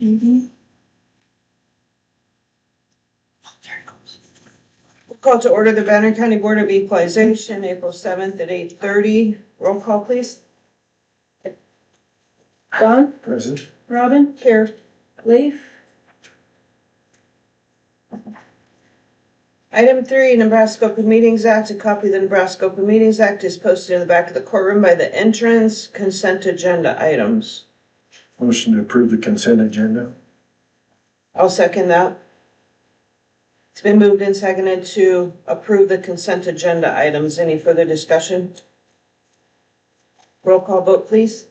Mm-hmm. We'll call to order the Banner County Board of Equalization, April 7th at 8:30. Roll call, please. Don? Present. Robin? Here. Leaf? Item 3, Nebraska Open Meetings Act. A copy of the Nebraska Open Meetings Act is posted in the back of the courtroom by the entrance. Consent agenda items. Motion to approve the consent agenda. I'll second that. It's been moved and seconded to approve the consent agenda items. Any further discussion? Roll call vote, please.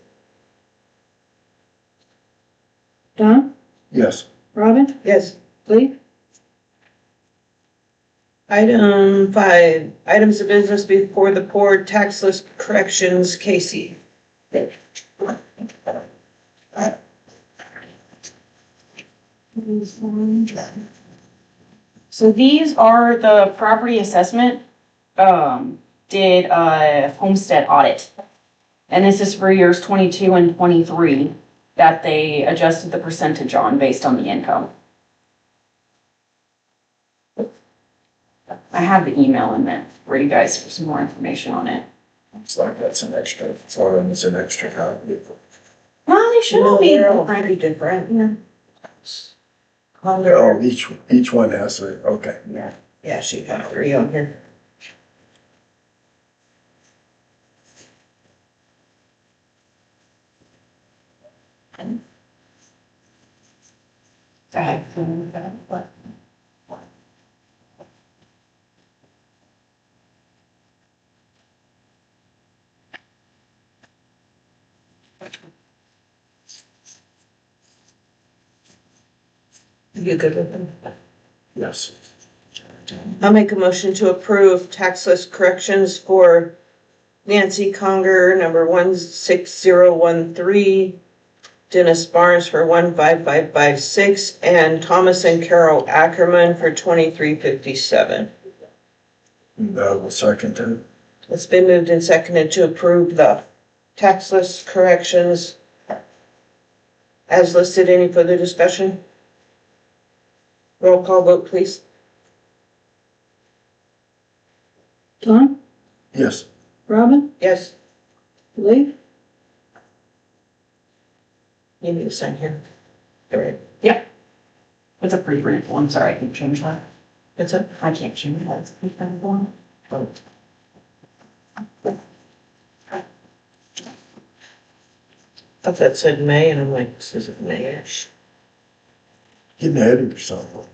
Don? Yes. Robin? Yes. Leaf? Item 5, items of business before the board, tax list corrections. Casey. So these are the property assessment, did a homestead audit. And this is for years 22 and 23 that they adjusted the percentage on based on the income. I have the email in there for you guys for some more information on it. Looks like that's an extra form. It's an extra copy. Well, they should all be They're all different. pretty different. Yeah. Oh, each one has a, okay. Yeah, she got 3 on here. What? You good with them? Yes. I'll make a motion to approve tax list corrections for Nancy Conger, number 16013, Dennis Barnes for 15556, and Thomas and Carol Ackerman for 2357. Will second that. It's been moved and seconded to approve the tax list corrections as listed. Any further discussion? Roll call vote, please. Don? Yes. Robin? Yes. Leaf? You need to sign here. All right. It's a pre-print one, sorry, I can't change that. What's up? I can't change that, it's a pre-print one. Oh. Thought that said May, and I'm like, this isn't May-ish. Getting ahead of yourself.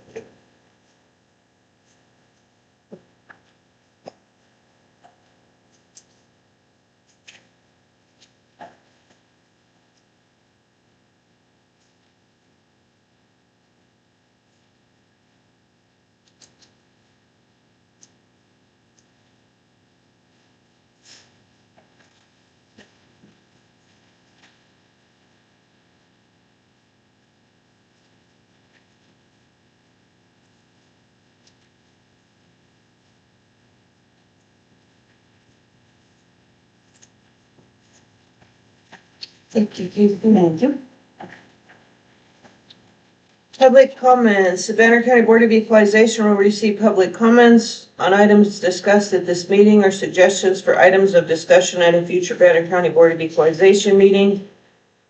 Thank you. Thank you. Public comments. The Banner County Board of Equalization will receive public comments on items discussed at this meeting or suggestions for items of discussion at a future Banner County Board of Equalization meeting.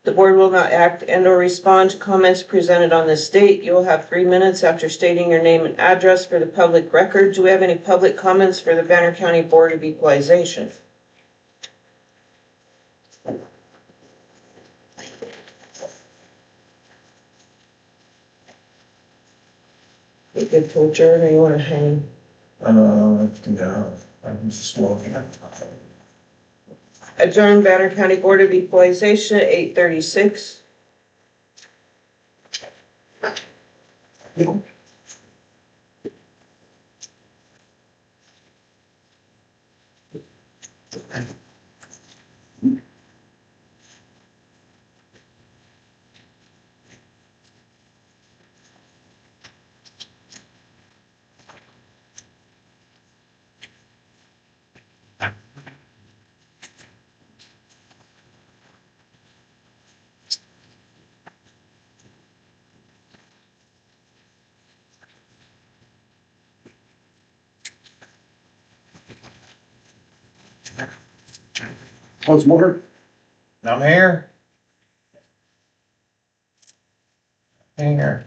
The board will not act and/or respond to comments presented on this date. You will have 3 minutes after stating your name and address for the public record. Do we have any public comments for the Banner County Board of Equalization? You good to adjourn, or you want to hang? No, I'm smoking. Adjourn Banner County Board of Equalization at 8:36. What's more? I'm here. Here.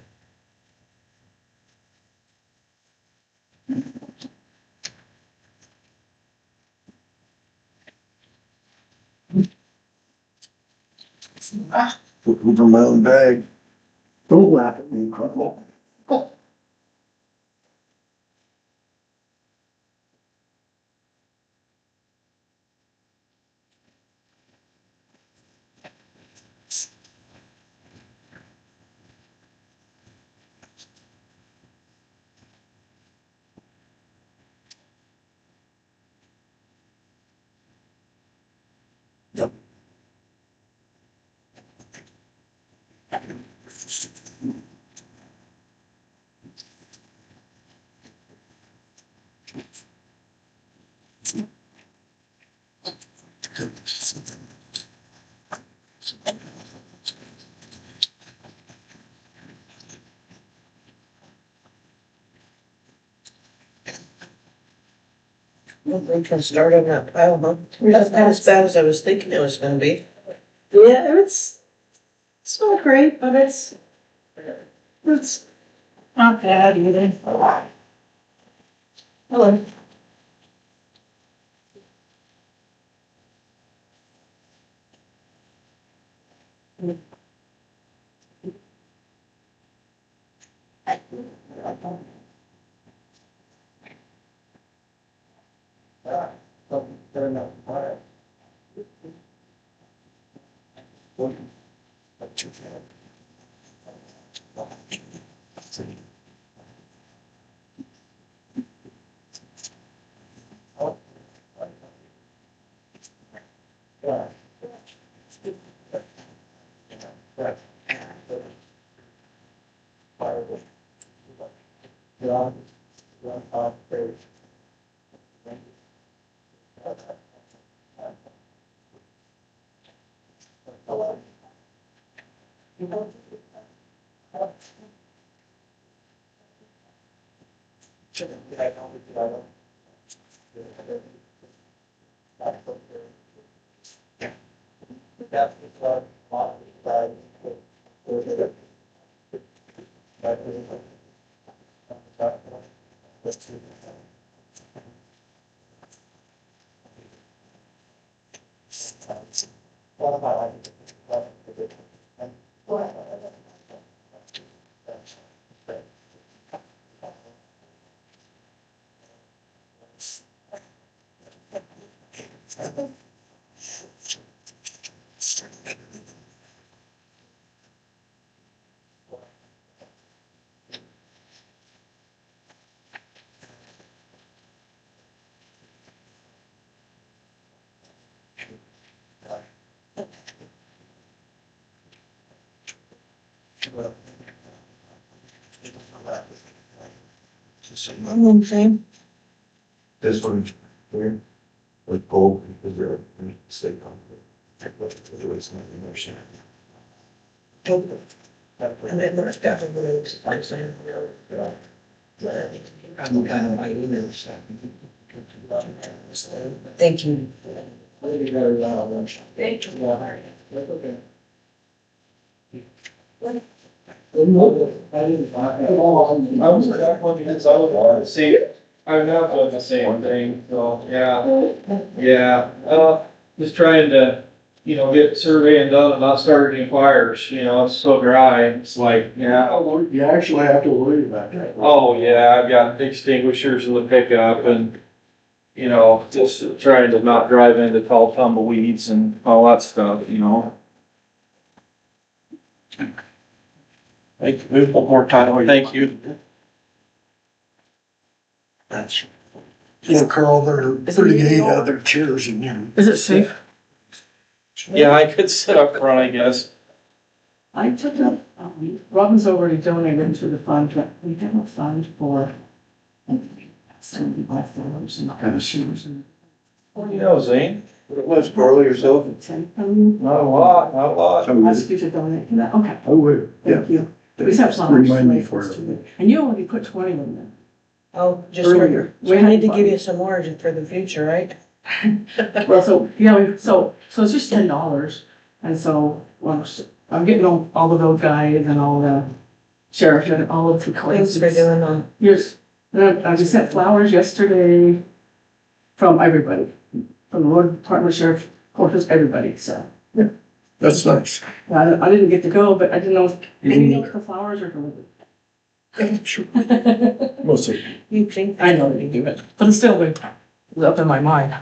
Put them in my own bag. Don't laugh at me, Crumble. Yep. We can start on that pile, huh? That's not as bad as I was thinking it was gonna be. Yeah, it's not great, but it's not bad either. Hello. Same. This one here, with gold, because they're state conflict. And then there's definitely, I'm saying, I'm kind of my emails. thank you. I was back looking at the see, I'm now doing the same thing, so, yeah, just trying to, get surveying done and not start any fires, it's so dry, it's like, yeah. You actually have to worry about that. Oh, yeah, I've got extinguishers in the pickup and, just trying to not drive into tall tumbleweeds and all that stuff, Thank you, one more time, thank you. That's, Carl, there are 38 other chairs in here. Is it safe? Yeah, I could sit up front, I guess. I took up, Robin's already donated to the fund, we have a fund for $75 and shoes and. Zane? Let's borrow yourself. Not a lot, not a lot. Ask you to donate to that, okay, I would, yeah. thank you. We have some. Remind me for it. And you already put 20 in there. Oh, just Earlier. we need to give you some more for the future, right? Well, so, so it's just $10. And so, well, I'm getting all the road guys and all the sheriff and all of the Thanks claims. for doing that. Yes, and I just sent flowers yesterday from everybody, from the road department, sheriff, Courthouse, everybody, so. That's nice. I didn't get to go, but I didn't know if maybe the flowers are delivered. Sure. Mostly. You think? I know they do it, but it's still it was up in my mind.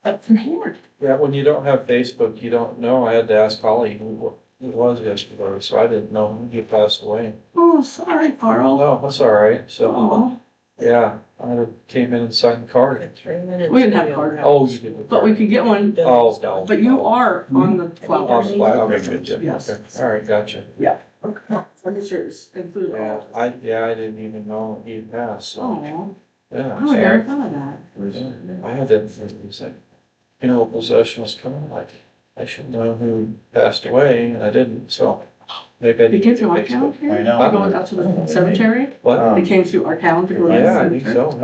But from here. Yeah, when you don't have Facebook, you don't know. I had to ask Holly who it was yesterday, so I didn't know he passed away. Oh, sorry, Carl. No, that's all right. So, Oh, yeah, I came in and signed the card. 3 minutes. We didn't have a card. Oh, you did. but we could get one, Oh, no. but you are on the flowers. Okay, good, Yes. okay. All right, gotcha. Furniture's included. Yeah, I didn't even know he had passed, so, Oh, yeah. I never thought of that. I had that, he said, funeral procession was coming, like, I should know who passed away, and I didn't, so maybe I They need came to through our fix calendar it. here? I know. We're going out to the cemetery? What? They came through our calendar. to go to the Yeah, I think cemetery? so.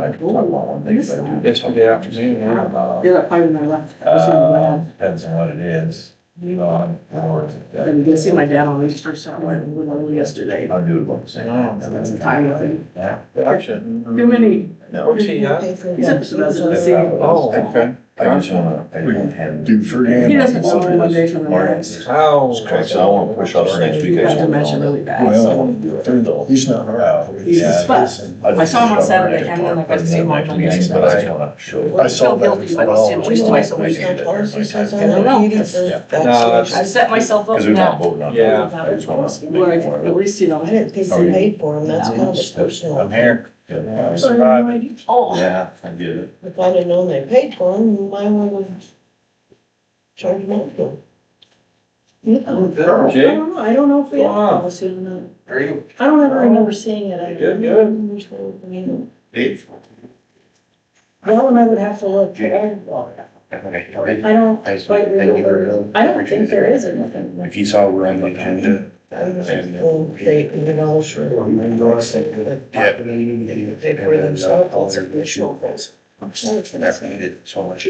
I guess so. Yesterday afternoon, yeah. Yeah, that probably when I left. I was in the lab. Depends on what it is. And you see my dad on Easter, so I went yesterday. I'll do it about the same. Oh. That's the time with him. Yeah. Gotcha. Too many. No. Where's he at? He's at the residency. Oh, okay. I just wanna, I don't have. Do for He him. doesn't know Monday from the next. How? Okay, so I wanna push off next week. He got dementia really bad, so. Well, he's not hard. Yeah. But I saw him on Saturday, and then I got to see him on Monday. But I just wanna show. I saw feel that guilty as if I don't see him well. at least twice a week. I don't know. know. I set myself up Cause for we're not that. voting on. Yeah. I just wanna. Where at least, you know. I didn't think they paid for them, that's kind of a personal. I'm here. I'm surviving. Oh, Yeah, I get it. If I'd have known they paid for them, why would have charged them for them? Jay? I don't know if we have a Go on. policy on that. Are you? I don't ever remember seeing it. I Good, good. Dave. Well, and I would have to look. I don't quite remember. I don't think there is anything. If you saw we're on the agenda. They, you know, sure. Yeah. They for themselves, it's additional cost. That's needed so much.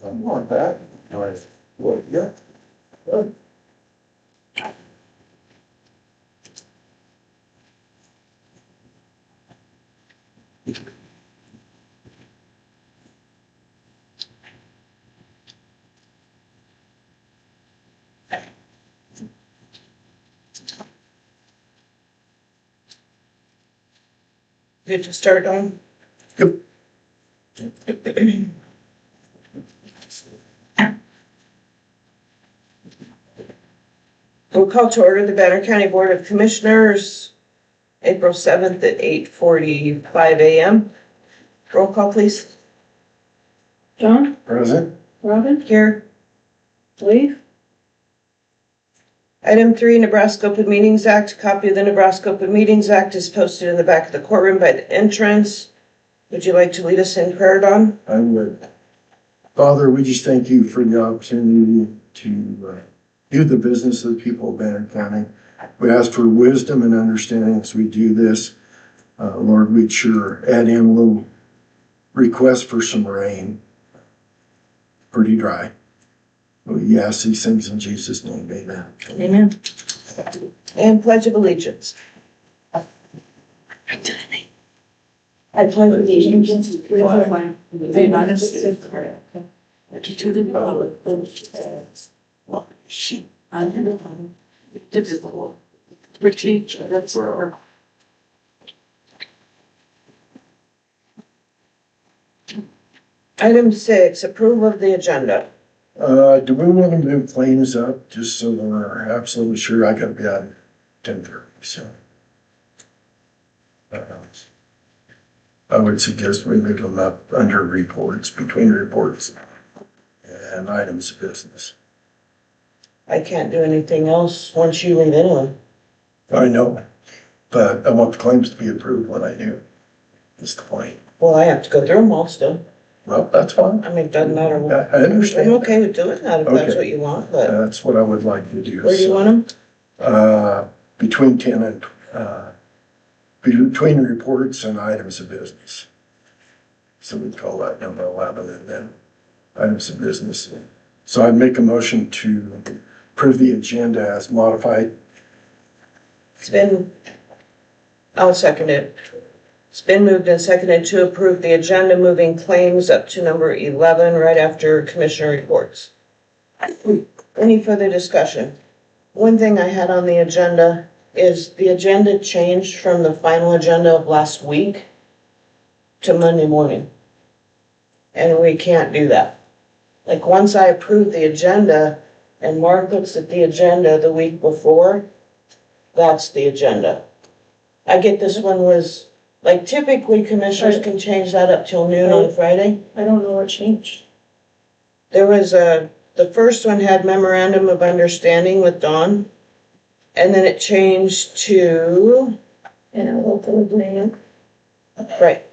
I'm going back. What, yeah. Good to start on? Yep. We'll call to order the Banner County Board of Commissioners, April 7th at 8:45 a.m. Roll call, please. John, Present. Robin, Here. Lee, Item 3, Nebraska Open Meetings Act. Copy of the Nebraska Open Meetings Act is posted in the back of the courtroom by the entrance. Would you like to lead us in prayer, Don? I would. Father, we just thank you for the opportunity to do the business of the people of Banner County. We ask for wisdom and understanding as we do this. Lord, we'd sure add in a little request for some rain. Pretty dry. We ask these things in Jesus' name, amen. Amen. And Pledge of Allegiance. I pledge allegiance to the flag of the United States of America, and to the republic for which it stands, one nation, under God, indivisible, with each other forever. Item 6, approval of the agenda. Do we want to move claims up just so we're absolutely sure? I gotta be out at 10:30, so. I would suggest we move them up under reports, between reports and items of business. I can't do anything else once you leave anyway. I know, but I want the claims to be approved when I do. is the point. Well, I have to go through them all still. Well, that's fine. I mean, it doesn't matter. I understand. I'm okay with doing that if that's Okay. what you want, but That's what I would like to do. where do you so. want them? Between 10 and, between reports and items of business. So we call that number 11 and then items of business. So I'd make a motion to approve the agenda as modified. I'll second it. It's been moved and seconded to approve the agenda, moving claims up to number 11 right after commissioner reports. Any further discussion? One thing I had on the agenda is the agenda changed from the final agenda of last week to Monday morning. And we can't do that. Like, once I approve the agenda and Mark looks at the agenda the week before, that's the agenda. I get this one was, like, typically commissioners can change that up till noon on Friday. I don't know what changed. There was the first one had memorandum of understanding with Dawn. And then it changed to, And a local plan. right.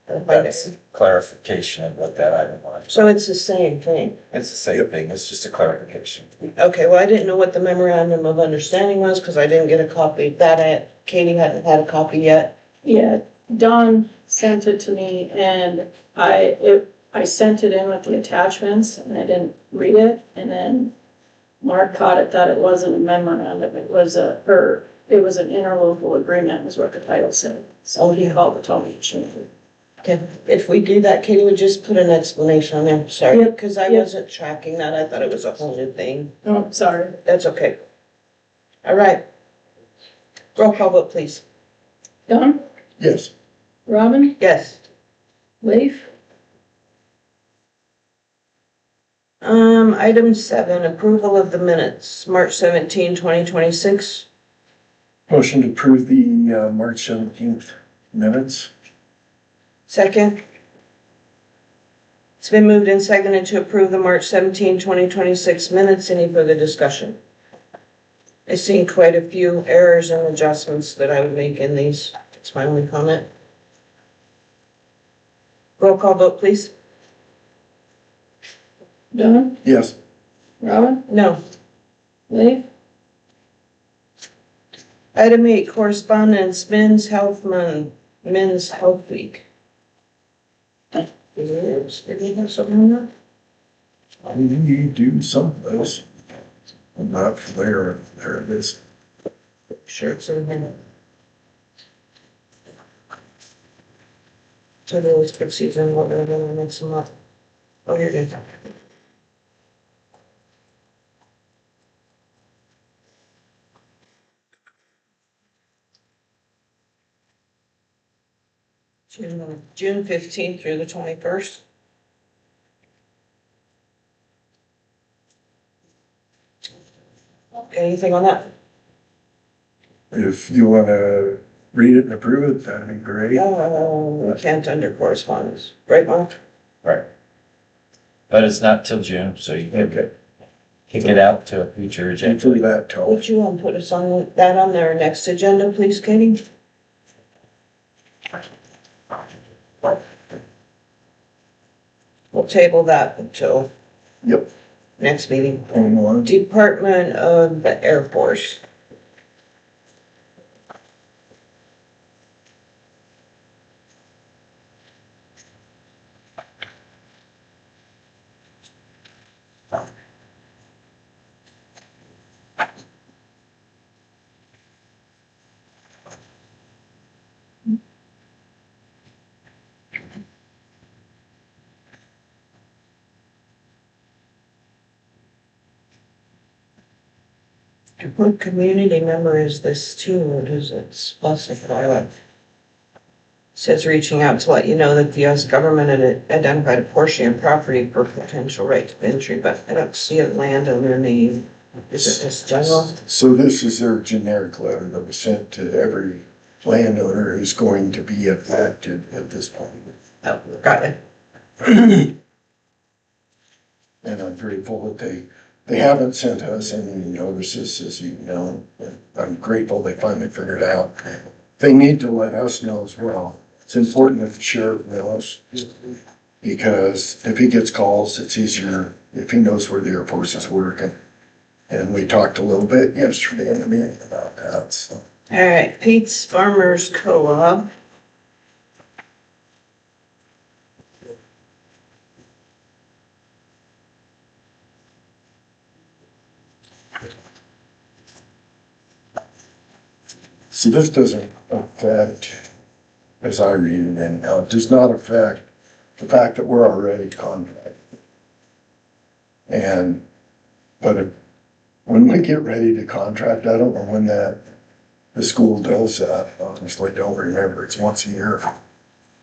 That's clarification of what that item was. So it's the same thing. It's the same thing, it's just a clarification. Okay, well, I didn't know what the memorandum of understanding was because I didn't get a copy. Katie hadn't had a copy yet. Yeah, Don sent it to me and I sent it in with the attachments and I didn't read it. And then Mark caught it that it wasn't a memorandum, it was an interlocal agreement is what the title said. So he called it, told me to change it. Okay, if we do that, Katie would just put an explanation on there. Sorry, Yep, because I yep. wasn't tracking that. I thought it was a whole new thing. Oh, sorry. That's okay. All right. Roll call vote, please. Don, Yes. Robin, Yes. Leif, Item 7, approval of the minutes, March 17, 2026. Motion to approve the March 17th minutes. Second. It's been moved and seconded to approve the March 17, 2026 minutes. Any further discussion? I've seen quite a few errors and adjustments that I would make in these. It's my only comment. Roll call vote, please. Don, Yes. Robin, No. Leif, Item 8, correspondence, Men's Health Week. Did we have something on that? We do some of those. I'm not familiar with there it is. Sure, it's in here. So they always put season, whatever, then I mix them up. Oh, here it is. June 15th through the 21st. Anything on that? If you want to read it and approve it, that'd be great. We can't under correspondence, right, Mark? Right. But it's not till June, so you can Okay. kick it out to a future agenda. Through that till. Would you put us on that on their next agenda, please, Katie? We'll table that until Yep. next meeting. Hang on. Department of the Air Force. What community member is this to, or does it specify? It says reaching out to let you know that the U.S. government had identified a portion of property for potential right to entry, but I don't see a landowner name. Is it just general? So this is their generic letter that was sent to every landowner who's going to be affected at this point. Oh, got it. And I'm grateful that they haven't sent us any notices, as you know. I'm grateful they finally figured out. They need to let us know as well. It's important that the sheriff knows, because if he gets calls, it's easier if he knows where the Air Force is working. And we talked a little bit yesterday in the meeting about that, so. All right, Pete's Farmers Co-op. See, this doesn't affect, as I read it anyhow, it does not affect the fact that we're already contracted. And, but when we get ready to contract, I don't know when the school does that, honestly, don't remember, it's once a year.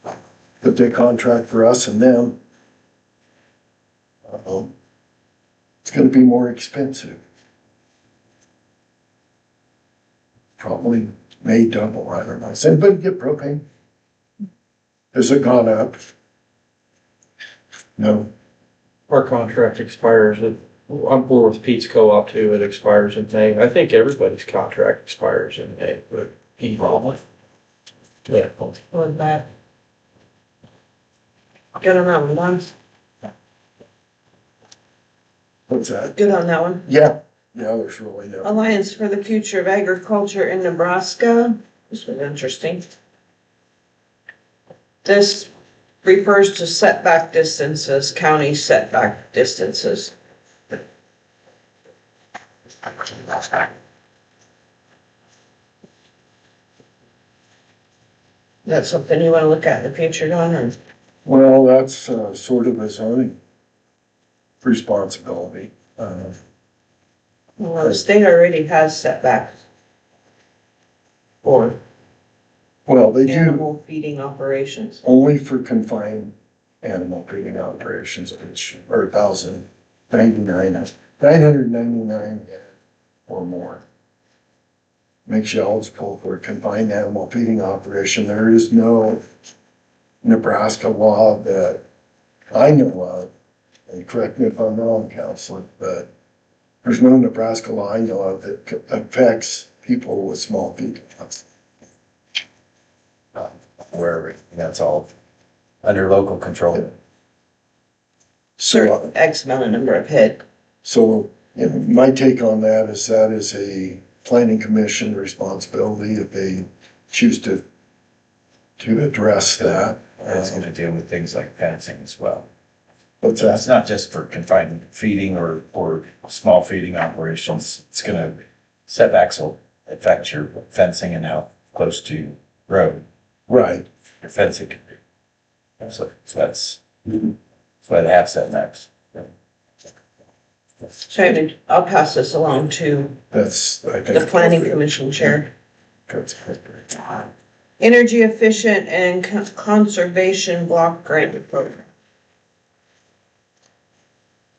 But they contract for us and them. It's gonna be more expensive. Probably may double, I don't know. Does anybody get propane? Has it gone up? No. Our contract expires I'm with Pete's Co-op too, it expires in May. I think everybody's contract expires in May, but he probably. Yeah. What that? Good on that one, Don. What's that? Good on that one. Yeah, there's really no. Alliance for the Future of Agriculture in Nebraska. This was interesting. This refers to setback distances, county setback distances. That's something you want to look at in the future, Don, or? Well, that's sort of a zoning responsibility. Well, the state already has setbacks for Well, they do animal feeding operations. only for confined animal feeding operations, which are 999 or more. Makes you eligible for a confined animal feeding operation. There is no Nebraska law that I know of, and correct me if I'm wrong, Counselor, but there's no Nebraska law I know of that affects people with small feeding lots. Where that's all under local control. Certain X amount of number of head. So, you know, my take on that is a planning commission responsibility if they choose to address that. It's gonna deal with things like fencing as well. What's It's that? not just for confined feeding or small feeding operations. It's gonna, setbacks will affect your fencing and how close to road Right. your fencing can be. So that's why they have setbacks. So I'll pass this along to That's, I the think. planning commission chair. That's appropriate. Energy efficient and conservation block grant program.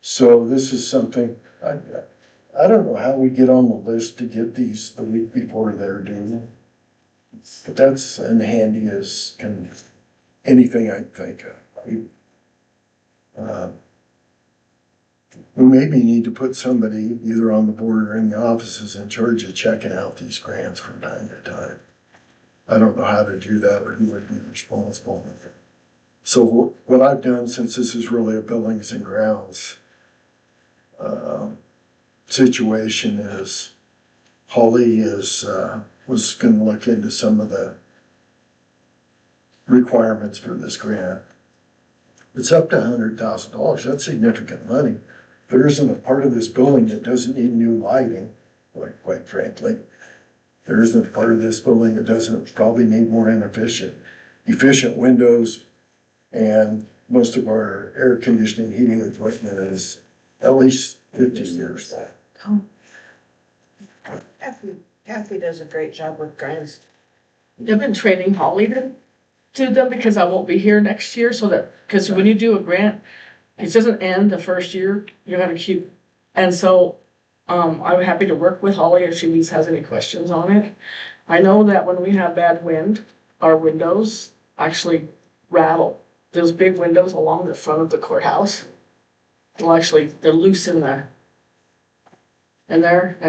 So this is something, I don't know how we get on the list to get these the week before they're due. But that's in handy as anything I can think of. We maybe need to put somebody either on the board or in the offices in charge of checking out these grants from time to time. I don't know how to do that or who would be responsible. So what I've done, since this is really a buildings and grounds situation, is Holly was gonna look into some of the requirements for this grant. It's up to $100,000. That's significant money. There isn't a part of this building that doesn't need new lighting, quite frankly. There isn't a part of this building that doesn't probably need more efficient windows. And most of our air conditioning, heating equipment is at least 50 years old. Kathy does a great job with grants. I've been training Holly to do them because I won't be here next year, so that, because when you do a grant, it doesn't end the first year, you gotta keep, and so, I'm happy to work with Holly if she has any questions on it. I know that when we have bad wind, our windows actually rattle. Those big windows along the front of the courthouse, they're loose in there. And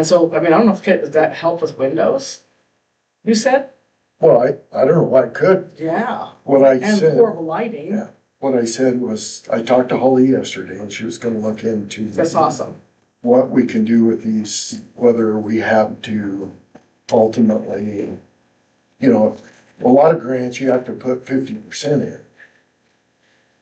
so, I mean, I don't know if does that help with windows? You said? Well, I don't know why I could. Yeah, What I and said, horrible lighting. Yeah. what I said was, I talked to Holly yesterday and she was gonna look into. That's awesome. What we can do with these, whether we have to ultimately, you know, a lot of grants, you have to put 50% in.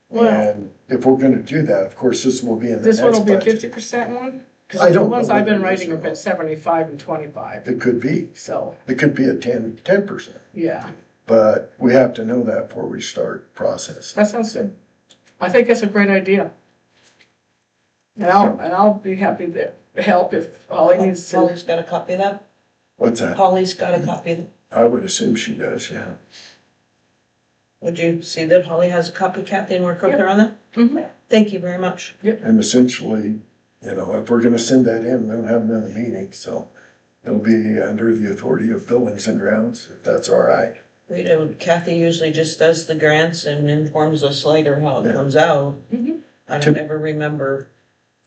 Well, And if we're gonna do that, of course, this will be in the this one next will be a budget. 50% one? I Cause the don't ones know I've been whether it is writing or have been not. 75 and 25, It could be, so, it could be a 10%, yeah, but we have to know that before we start processing. that sounds good. I think that's a great idea. And I'll be happy to help if Holly needs to. Holly's got a copy of that? What's that? Holly's got a copy of that. I would assume she does, yeah. Would you see that Holly has a copy, Kathy, and work with her on that? Mhm. Thank you very much. And essentially, you know, if we're gonna send that in, we don't have another meeting, so it'll be under the authority of buildings and grounds, if that's all right. We don't, Kathy usually just does the grants and informs us later how it Yeah. comes out. Mhm. I don't ever remember.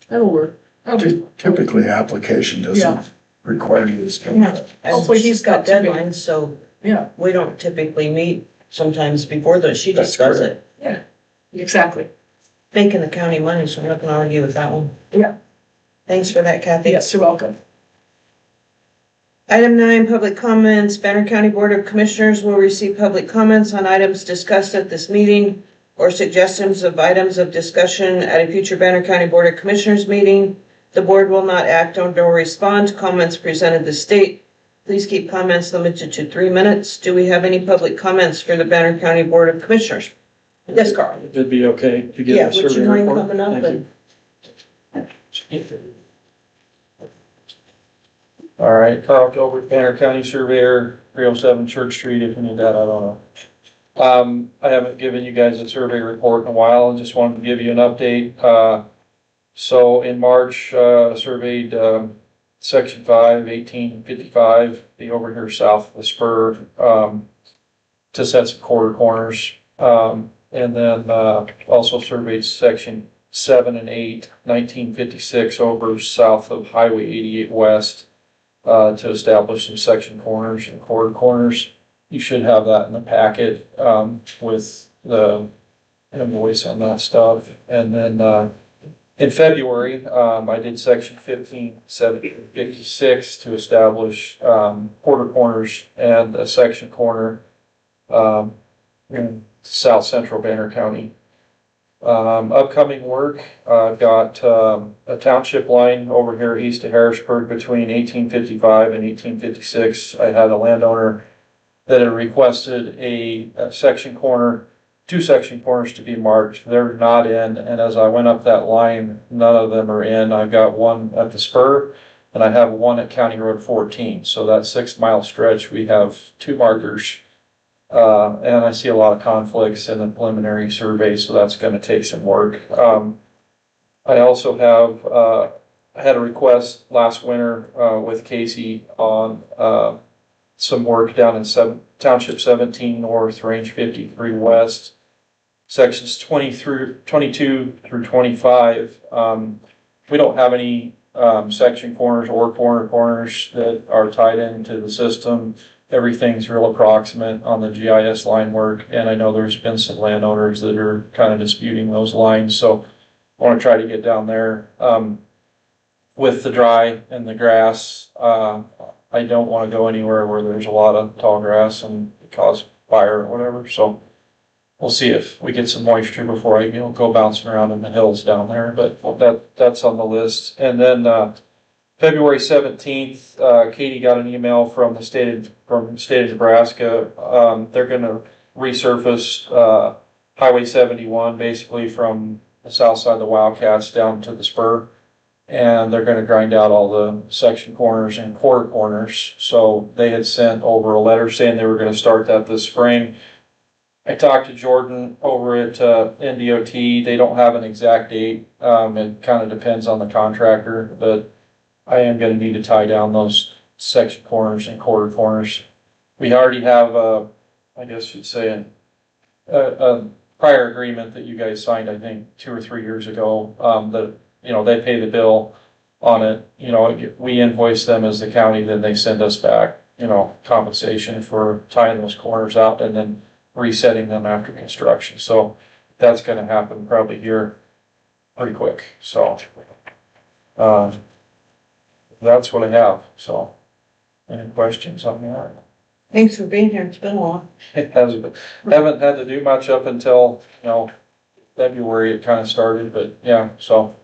That'll work. That'll be- Typically, application Yeah. doesn't require you to spend Yeah. that. And Hopefully she's got got to be- deadlines, so Yeah, we don't typically meet sometimes before those. She just That's does correct. it. exactly. Making the county money, so I'm not gonna argue with that one. Yeah. Thanks for that, Kathy. Yes, you're welcome. Item 9, public comments. Banner County Board of Commissioners will receive public comments on items discussed at this meeting or suggestions of items of discussion at a future Banner County Board of Commissioners meeting. The board will not act on or respond to comments presented to state. Please keep comments limited to 3 minutes. Do we have any public comments for the Banner County Board of Commissioners? Yes, Carl. It'd be okay to get Yeah, a would you survey mind report? coming up Thank and you. All right, Carl Gilbert, Banner County Surveyor, 307 Church Street, if you need that, I don't know. I haven't given you guys a survey report in a while, I just wanted to give you an update. So in March, surveyed, section 5, 1855, the over here south of the spur, to set some quarter corners. And then, also surveyed section 7 and 8, 1956 over south of Highway 88 West, to establish some section corners and quarter corners. You should have that in the packet, with the invoice on that stuff. And then, in February, I did section 15, 756 to establish, quarter corners and a section corner, in south central Banner County. Upcoming work, I've got, a township line over here east of Harrisburg between 1855 and 1856. I had a landowner that had requested a section corner, 2 section corners to be marked. They're not in, and as I went up that line, none of them are in. I've got one at the spur, and I have one at County Road 14. So that 6-mile stretch, we have 2 markers. And I see a lot of conflicts in the preliminary survey, so that's gonna take some work. I also have, I had a request last winter, with Casey on, some work down in Township 17 North, Range 53 West, sections 22 through 25. We don't have any, section corners or corners that are tied into the system. Everything's real approximate on the GIS line work, and I know there's been some landowners that are kind of disputing those lines, so I want to try to get down there. With the dry and the grass, I don't want to go anywhere where there's a lot of tall grass and cause fire or whatever, so we'll see if we get some moisture before I, go bouncing around in the hills down there, but that's on the list. And then, February 17th, Katie got an email from the state of Nebraska. They're gonna resurface, Highway 71, basically from the south side of the Wildcats down to the spur. And they're gonna grind out all the section corners and quarter corners. So they had sent over a letter saying they were gonna start that this spring. I talked to Jordan over at, NDOT. They don't have an exact date. It kind of depends on the contractor, but I am gonna need to tie down those section corners and quarter corners. We already have, I guess you'd say, a prior agreement that you guys signed, I think, 2 or 3 years ago, that, they pay the bill on it. We invoice them as the county, then they send us back compensation for tying those corners out and then resetting them after construction. So that's gonna happen probably here pretty quick, so. That's what I have, so. Any questions on that? Thanks for being here. It's been a while. It hasn't been, haven't had to do much up until, February it kind of started, but yeah, so.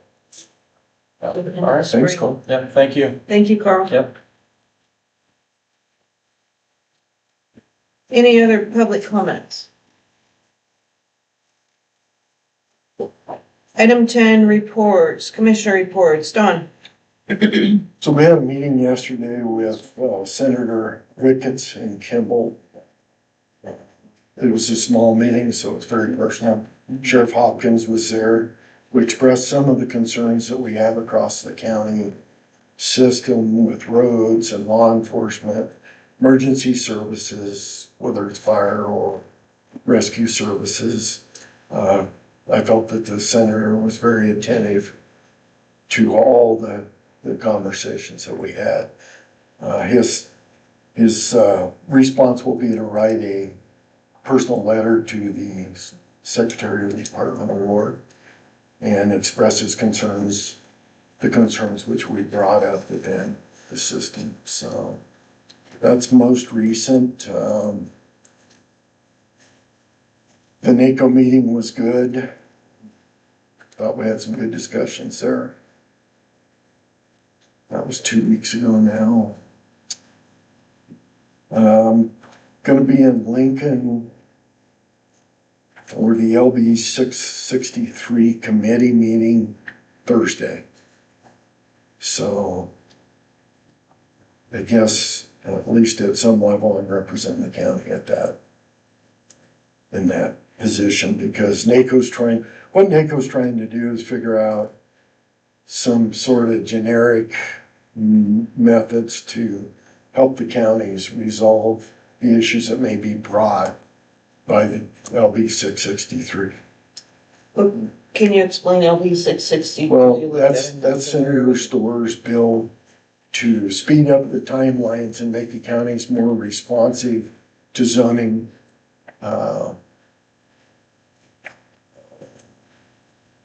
Yeah. All right, Thanks, Cole. yeah, thank you. Thank you, Carl. Yep. Any other public comments? Item 10, reports, commissioner reports. Don? So we had a meeting yesterday with Senator Ricketts and Kimball. It was a small meeting, so it was very personal. Sheriff Hopkins was there. We expressed some of the concerns that we have across the county system with roads and law enforcement, emergency services, whether it's fire or rescue services. I felt that the senator was very attentive to all the conversations that we had. His response will be to write a personal letter to the Secretary of the Department of War and express his concerns, the concerns which we brought up within the system. So that's most recent. The NACO meeting was good. Thought we had some good discussions there. That was 2 weeks ago now. Going to be in Lincoln for the LB 663 committee meeting Thursday. So I guess at least at some level I'm representing the county at that, in that position, because what NACO's trying to do is figure out some sort of generic methods to help the counties resolve the issues that may be brought by the LB 663. Can you explain LB 660? Well, that's Senator Stoer's bill to speed up the timelines and make the counties more responsive to zoning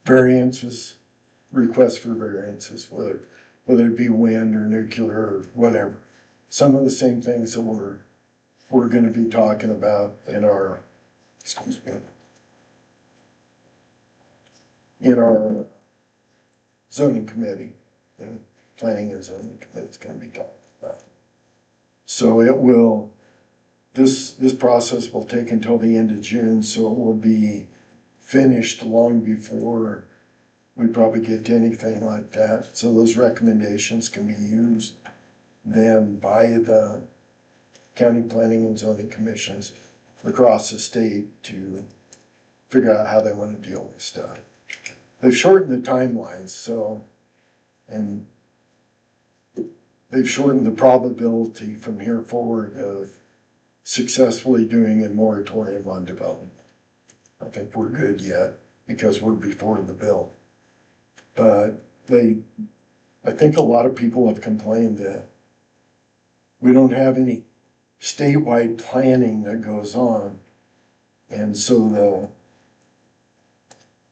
variances, requests for variances, whether it be wind or nuclear or whatever. Some of the same things that we're going to be talking about in our, zoning committee. The planning and zoning committee is going to be talking about. So this process will take until the end of June, so it will be finished long before we probably get to anything like that. So those recommendations can be used then by the county planning and zoning commissions across the state to figure out how they want to deal with stuff. They've shortened the timelines, and they've shortened the probability from here forward of successfully doing a moratorium on development. I think we're good yet because we're before the bill. But I think a lot of people have complained that we don't have any statewide planning that goes on. And so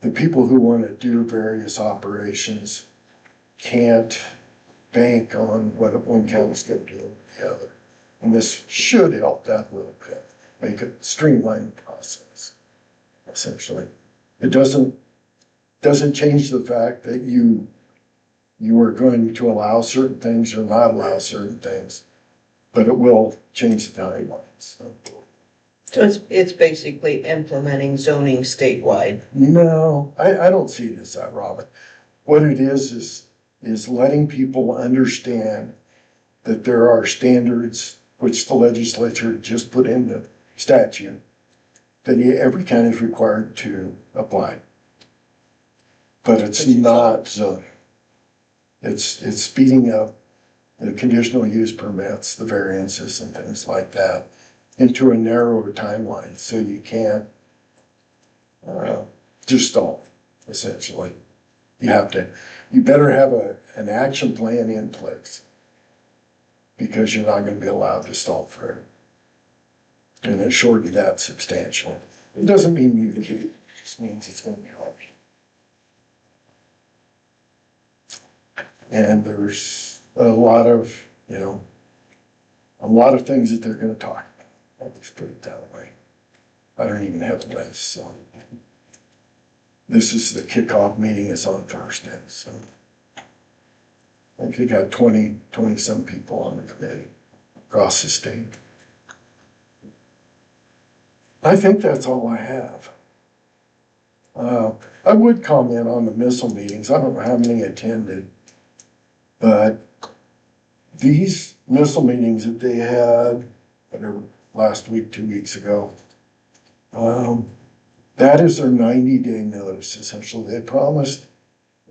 the people who want to do various operations can't bank on what one county's going to do with the other. And this should help that a little bit, make it streamline the process, essentially. It doesn't change the fact that you are going to allow certain things or not allow certain things, but it will change the timelines. So it's basically implementing zoning statewide. No, I don't see it as that, Robin. What it is letting people understand that there are standards which the legislature just put in the statute that every county is required to apply. But it's not zoning. It's speeding up the conditional use permits, the variances and things like that into a narrower timeline, so you can't just stall, essentially. You better have an action plan in place. because you're not gonna be allowed to stall for it. And it shortened that substantially. It doesn't mean you can't, it just means it's gonna be hard. And there's a lot of, a lot of things that they're gonna talk about. I'll just put it that way. I don't even have a list, so. This is the kickoff meeting, it's on Thursday, so. I think you got 20 some people on the committee across the state. I think that's all I have. I would comment on the missile meetings. I don't know how many attended, but these missile meetings that they had, whatever, last week, 2 weeks ago, that is their 90-day notice, essentially. They promised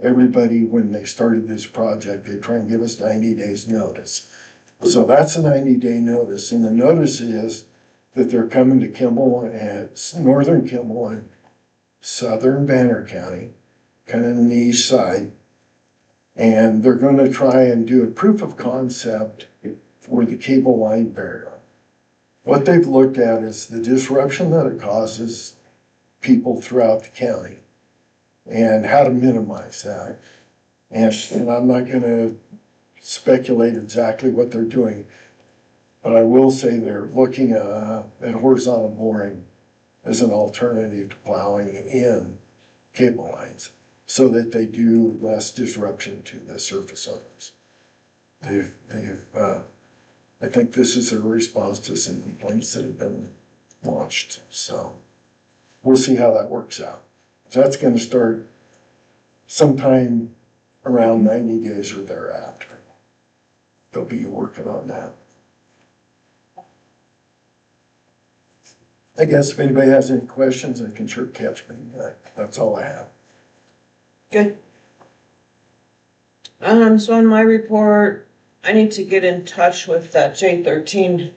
everybody when they started this project, they try and give us 90 days notice. So that's a 90-day notice, and the notice is that they're coming to Kimball and northern Kimball and southern Banner County, kind of in the east side, and they're going to try and do a proof of concept for the cable line burial. What they've looked at is the disruption that it causes people throughout the county and how to minimize that. And I'm not going to speculate exactly what they're doing, but I will say they're looking at horizontal boring as an alternative to plowing in cable lines so that they do less disruption to the surface owners. I think this is a response to some complaints that have been launched. So we'll see how that works out. So that's going to start sometime around 90 days or thereafter. They'll be working on that. I guess if anybody has any questions, they can sure catch me. That's all I have. Good. So on my report, I need to get in touch with that J13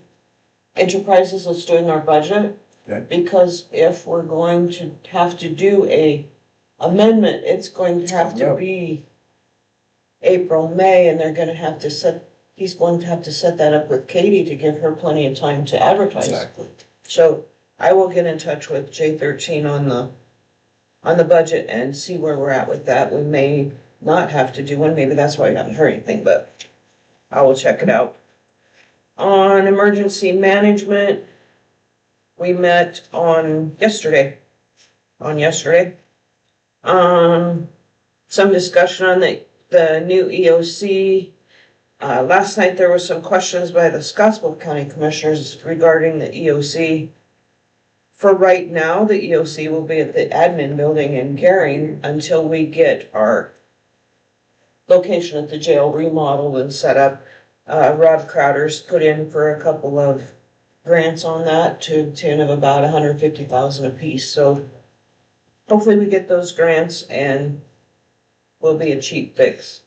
Enterprises that's doing our budget. Okay. Because if we're going to have to do a amendment, it's going to have to be April, May, and they're gonna have to he's going to have to set that up with Katie to give her plenty of time to advertise. Exactly. So I will get in touch with J13 on the budget and see where we're at with that. We may not have to do one, maybe that's why I haven't heard anything, but I will check it out. On emergency management, we met on yesterday. Some discussion on the new EOC. Last night there was some questions by the Scottsville County Commissioners regarding the EOC. For right now, the EOC will be at the admin building in Gering until we get our location at the jail remodeled and set up. Rob Crowder's put in for a couple of grants on that to the tune of about $150,000 a piece. So hopefully we get those grants and will be a cheap fix.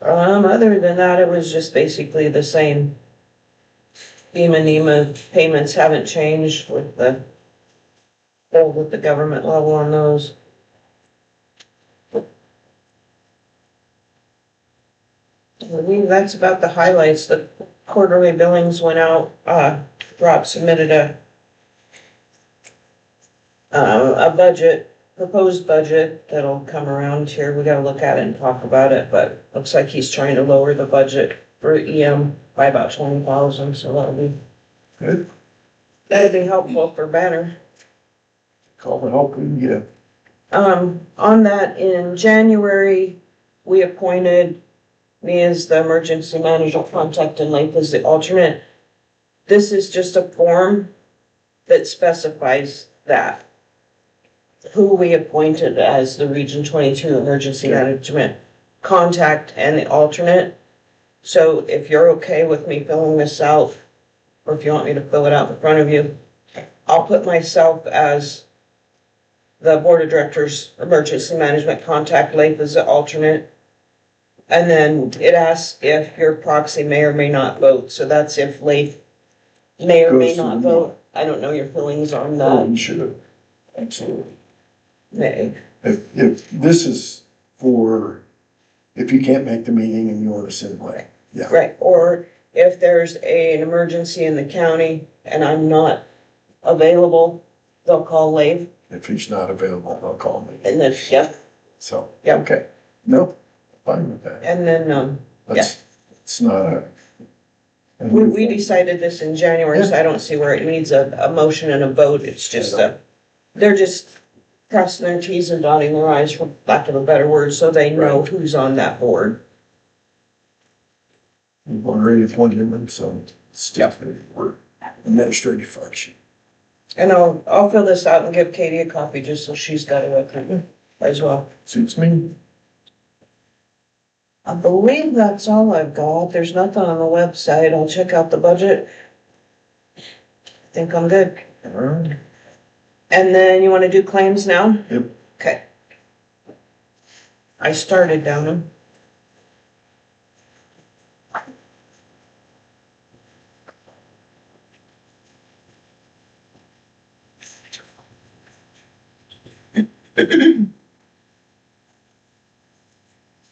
Other than that, it was just basically the same. NEMA payments haven't changed with the government level on those. I believe that's about the highlights. The quarterly billings went out. Rob submitted a proposed budget that'll come around here. We gotta look at it and talk about it, but looks like he's trying to lower the budget for EM by about 20,000, so that'll be Good. that'd be helpful for Banner. Call the help we can get. On that, in January, we appointed me as the emergency manager contact and Leif as the alternate. This is just a form that specifies that. Who we appointed as the Region 22 emergency management contact and the alternate. So if you're okay with me filling this out, or if you want me to fill it out in front of you, I'll put myself as the board of directors emergency management contact, Leif as the alternate. And then it asks if your proxy may or may not vote. So that's if Leif may or may not vote. I don't know your feelings on Oh, that. you should have. Absolutely. May. If this is for, if you can't make the meeting and you want to sit away, Yeah. Right, or if there's an emergency in the county and I'm not available, they'll call Lave If he's not available, they'll call me. and then, yep, So, Yep. okay. Nope, fine with that. and then, It's not a. we decided this in January, so I don't see where it needs a motion and a vote. It's just they're just crossing their Ts and dotting their Is, for lack of a better word, so they know who's on that board. We've already appointed them, so it's just we're administrative function. And I'll fill this out and give Katie a copy just so she's got it with her as well. Suits me. I believe that's all I've got. There's nothing on the website. I'll check out the budget. I think I'm good. All right. And then you want to do claims now? Yep. Okay. I started down them.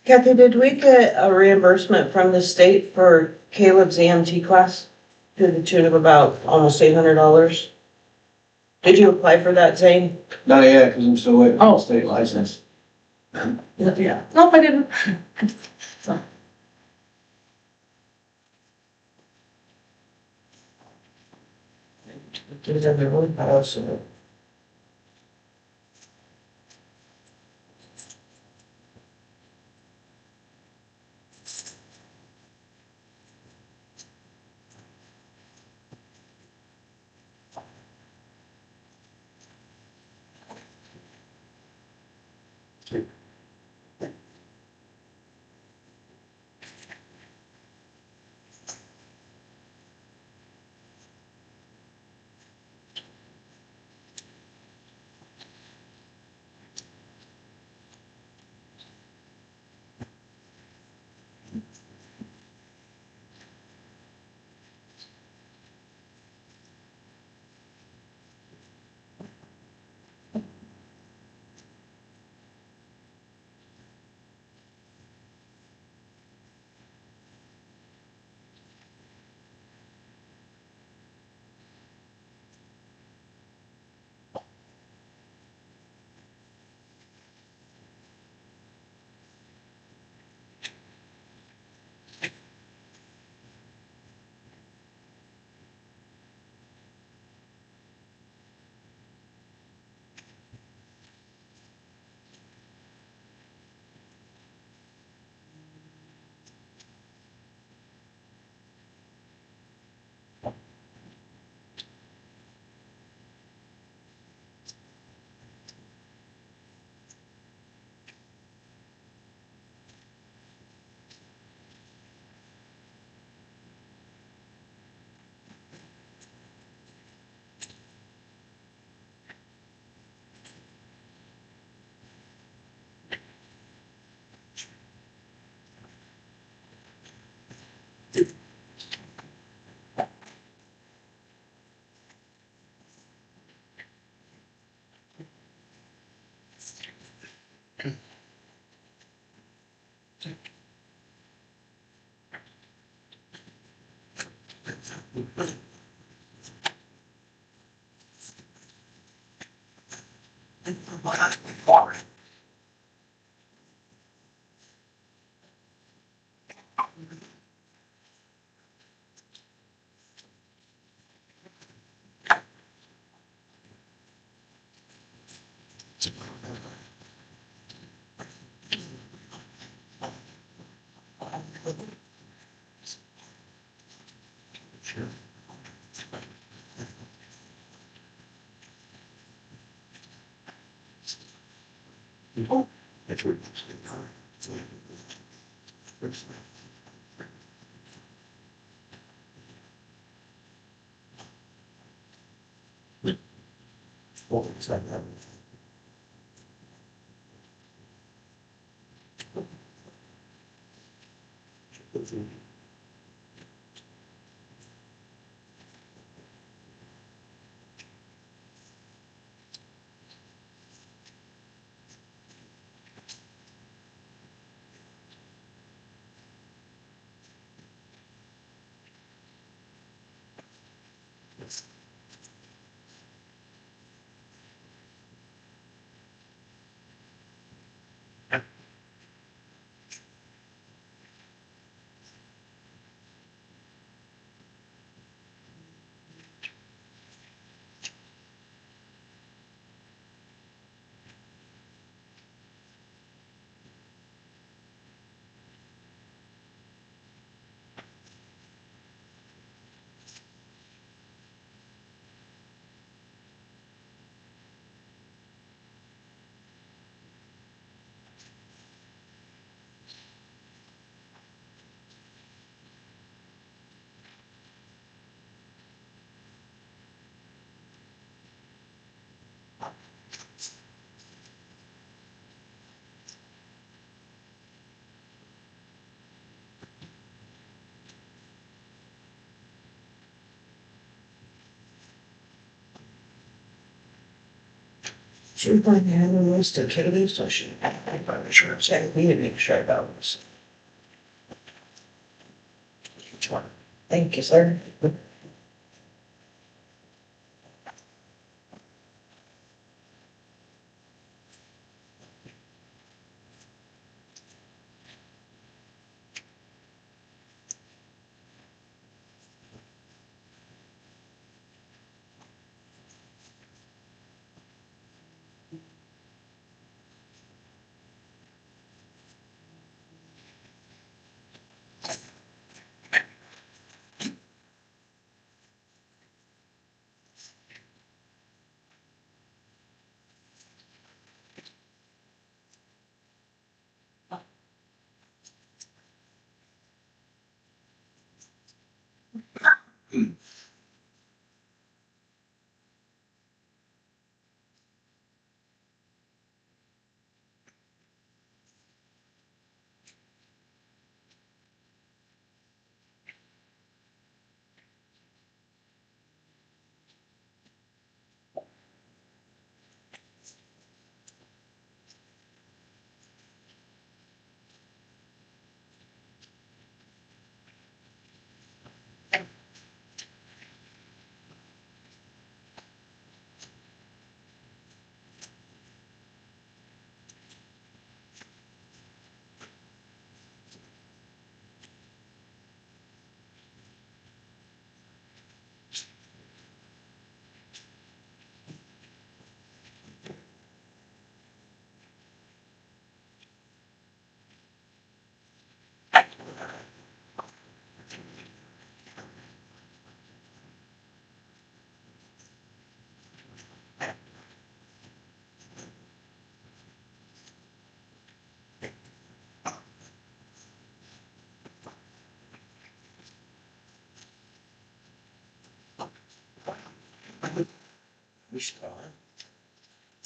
Kathy, did we get a reimbursement from the state for Caleb's EMT class to the tune of about almost $800? Did you apply for that, Zane? Not yet, because I'm still waiting Oh. for the state license. Yeah, nope, I didn't. So, Is that the road house? She's going to have a list of Katie's, so she, I'm sure, check, we need to make sure about this. Thank you, sir.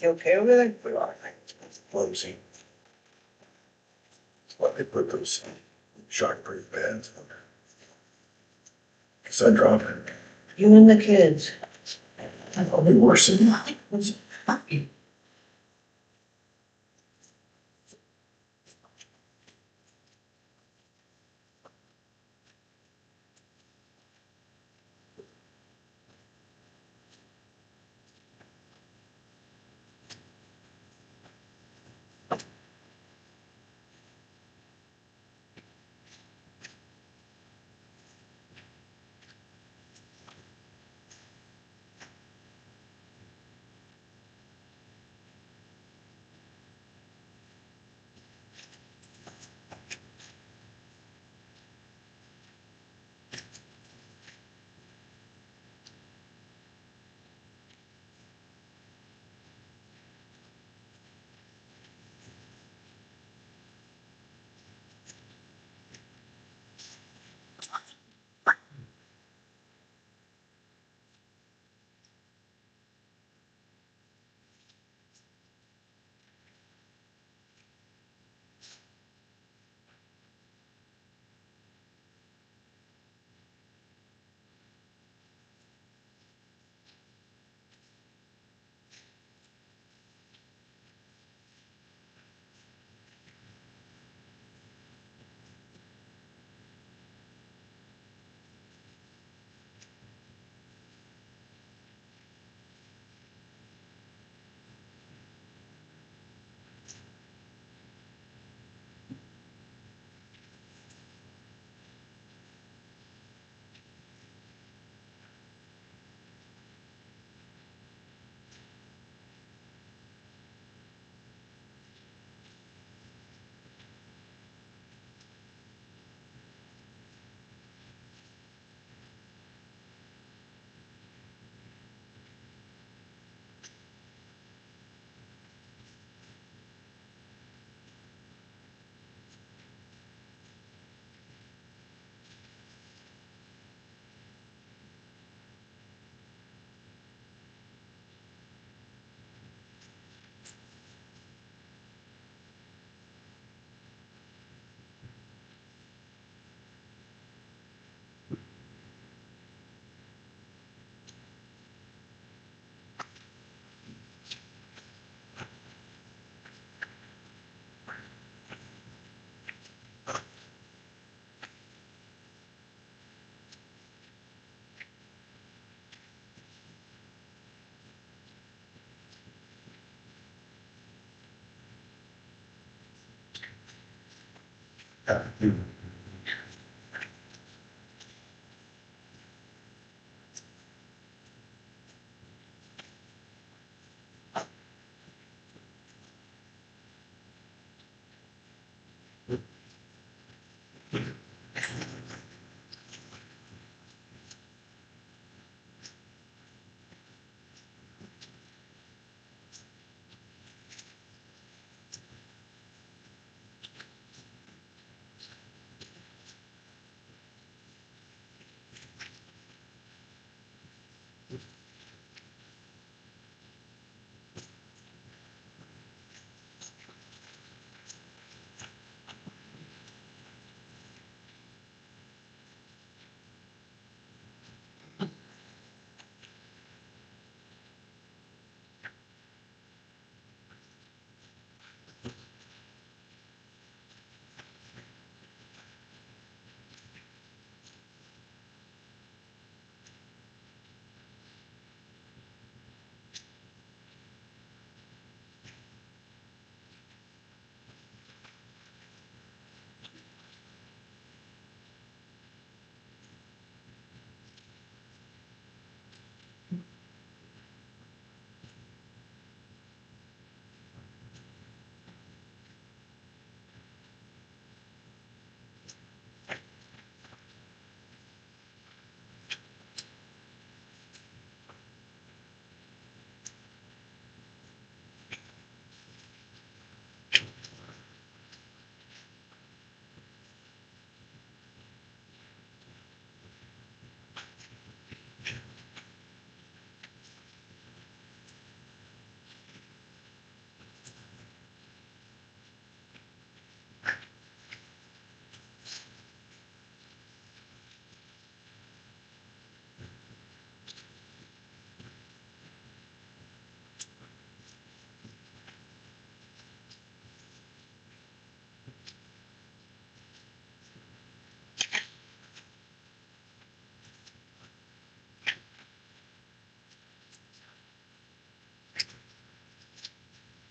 You okay over there? We are closing. Why they put those shockproof pads on there. Cause I dropped it. You and the kids. I'll be worse than that.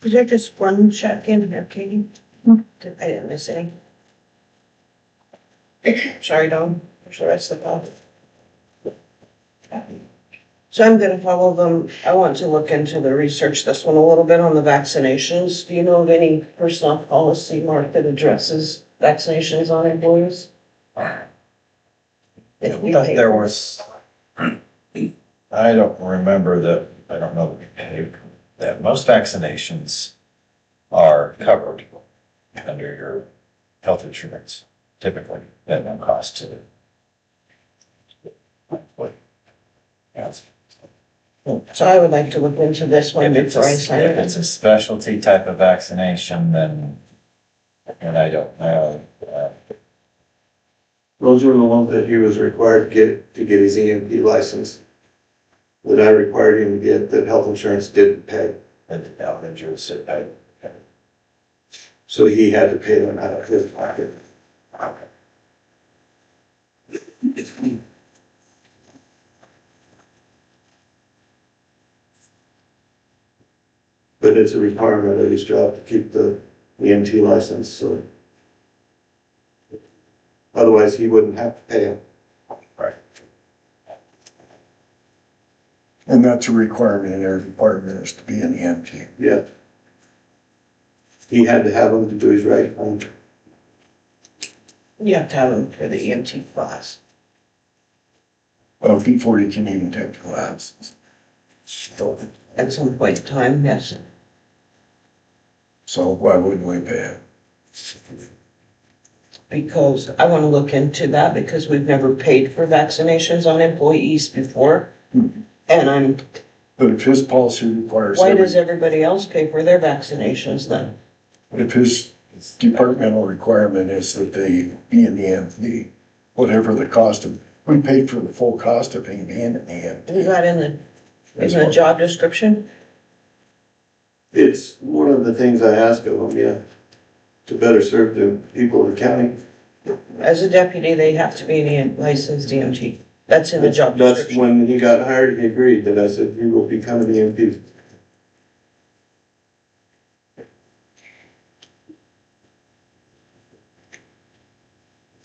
Was there just one check in there, Katie? I didn't miss any. Sorry, Dawn. There's the rest of the file. So I'm gonna follow them. I want to look into the research this one a little bit on the vaccinations. Do you know of any personnel policy, Mark, that addresses vaccinations on employees? There was, I don't remember that, I don't know that most vaccinations are covered under your health insurance, typically, at no cost to the. Yes. So I would like to look into this one If before I sign if it. it's a specialty type of vaccination, then, and I don't know. Those were the ones that he was required to get his EMP license. That I required him to get, that health insurance didn't pay. And the health insurance said, So he had to pay them out of his pocket. But it's a requirement of his job to keep the EMT license, so. Otherwise, he wouldn't have to pay him. And that's a requirement in every department is to be an EMT. Yeah. He had to have them to do his right. You have to have them for the EMT class. Well, before you can even take the classes. So at some point in time, yes. So why wouldn't we pay it? Because I want to look into that because we've never paid for vaccinations on employees before. And But if his policy requires. why does everybody else pay for their vaccinations then? If his departmental requirement is that they be in the EMT, whatever the cost of, we paid for the full cost of him being in the EMT. Is that in the job description? It's one of the things I ask of them, yeah, to better serve the people of the county. As a deputy, they have to be an licensed EMT. That's in the job That's description. when he got hired, he agreed that I said, you will become an EMT.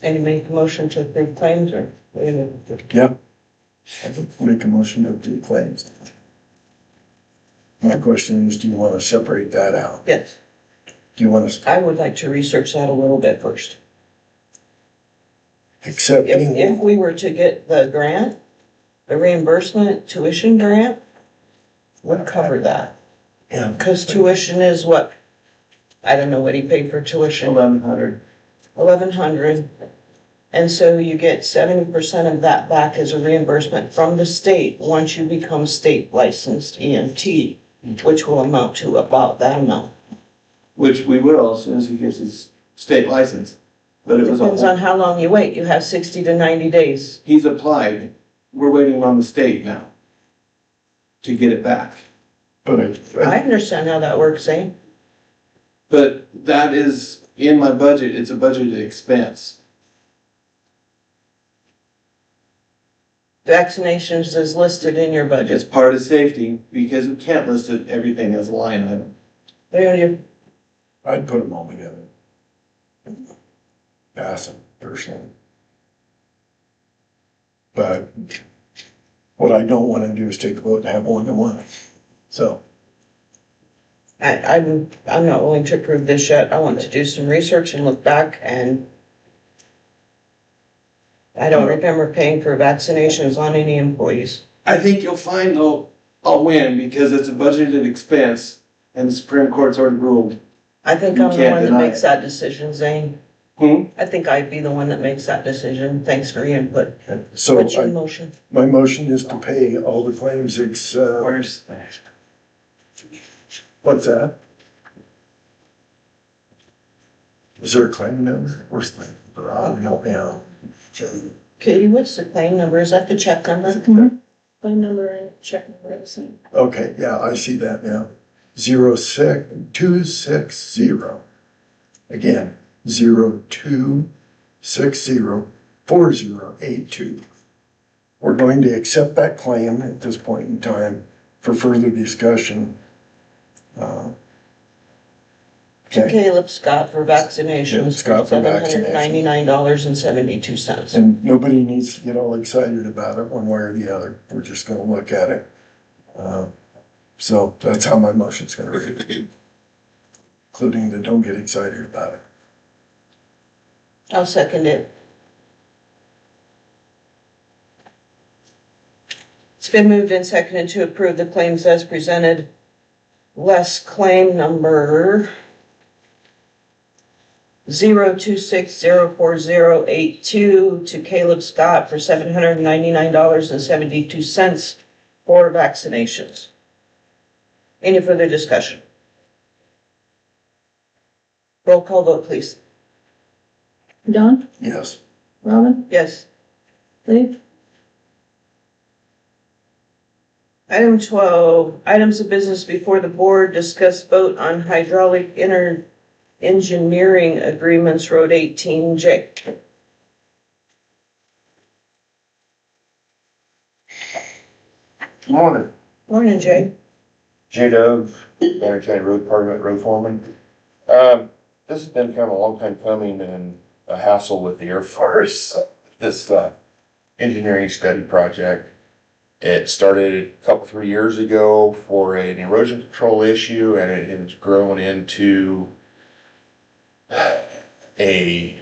Any make a motion to approve claims or? Yep. Make a motion to do claims. My question is, do you want to separate that out? Yes, Do you want to I would like to research that a little bit first. accept? If we were to get the grant, the reimbursement tuition grant would cover that. Yeah. Because tuition is what? I don't know what he paid for tuition. 1,100. 1,100. And so you get 70% of that back as a reimbursement from the state once you become state licensed EMT, which will amount to about that amount. Which we will as soon as he gets his state license. But it was, Depends on how long you wait. You have 60 to 90 days. he's applied. We're waiting on the state now to get it back. But I understand how that works, eh? But that is in my budget. It's a budgeted expense. Vaccinations is listed in your It's budget. part of safety because we can't list it, everything as a line item. There you, I'd put them all together. Pass them personally. But what I don't want to do is take a vote and have one to one. So, I'm not willing to approve this yet. I want to do some research and look back, and I don't remember paying for vaccinations on any employees. I think you'll find though, I'll win because it's a budgeted expense and the Supreme Court's already ruled. I think You I'm the can't one that deny makes it. that decision, Zane. I think I'd be the one that makes that decision. Thanks for your input. so What's your I, motion? my motion is to pay all the claims except, Where's that? what's that? Is there a claim number? Where's the claim? Help me out. Katie, what's the claim number? Is that the check number? Phone number and check number are the same. Okay, yeah, I see that now. 06260. Again, 02604082. We're going to accept that claim at this point in time for further discussion. To Okay, Caleb Scott for vaccinations Caleb for Scott for vaccinations. $799.72. and nobody needs to get all excited about it one way or the other. We're just gonna look at it. So that's how my motion's gonna read, including the don't get excited about it. I'll second it. It's been moved and seconded to approve the claims as presented. Less claim number 02604082 to Caleb Scott for $799.72 for vaccinations. Any further discussion? Roll call vote, please. Don, Yes. Robin, Yes. Dave, Item 12, items of business before the board, discuss vote on hydraulic engineering agreements, Road 18J. Morning, Morning, Jay. Jay Dove, Banner County Road Department Road Foreman. This has been kind of a long time coming and a hassle with the Air Force, this, engineering study project. It started a couple, 3 years ago for an erosion control issue, and it has grown into a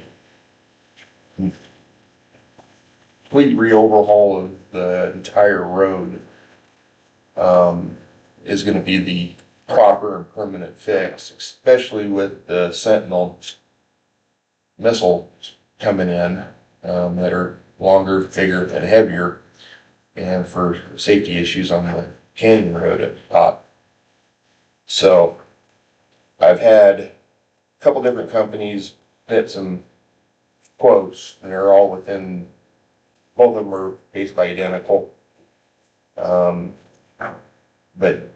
complete re-overhaul of the entire road. Is gonna be the proper and permanent fix, especially with the Sentinel missiles coming in, that are longer, bigger, and heavier, and for safety issues on the canyon road at the top. So I've had a couple different companies get some quotes, and they're all within, both of them are basically identical. But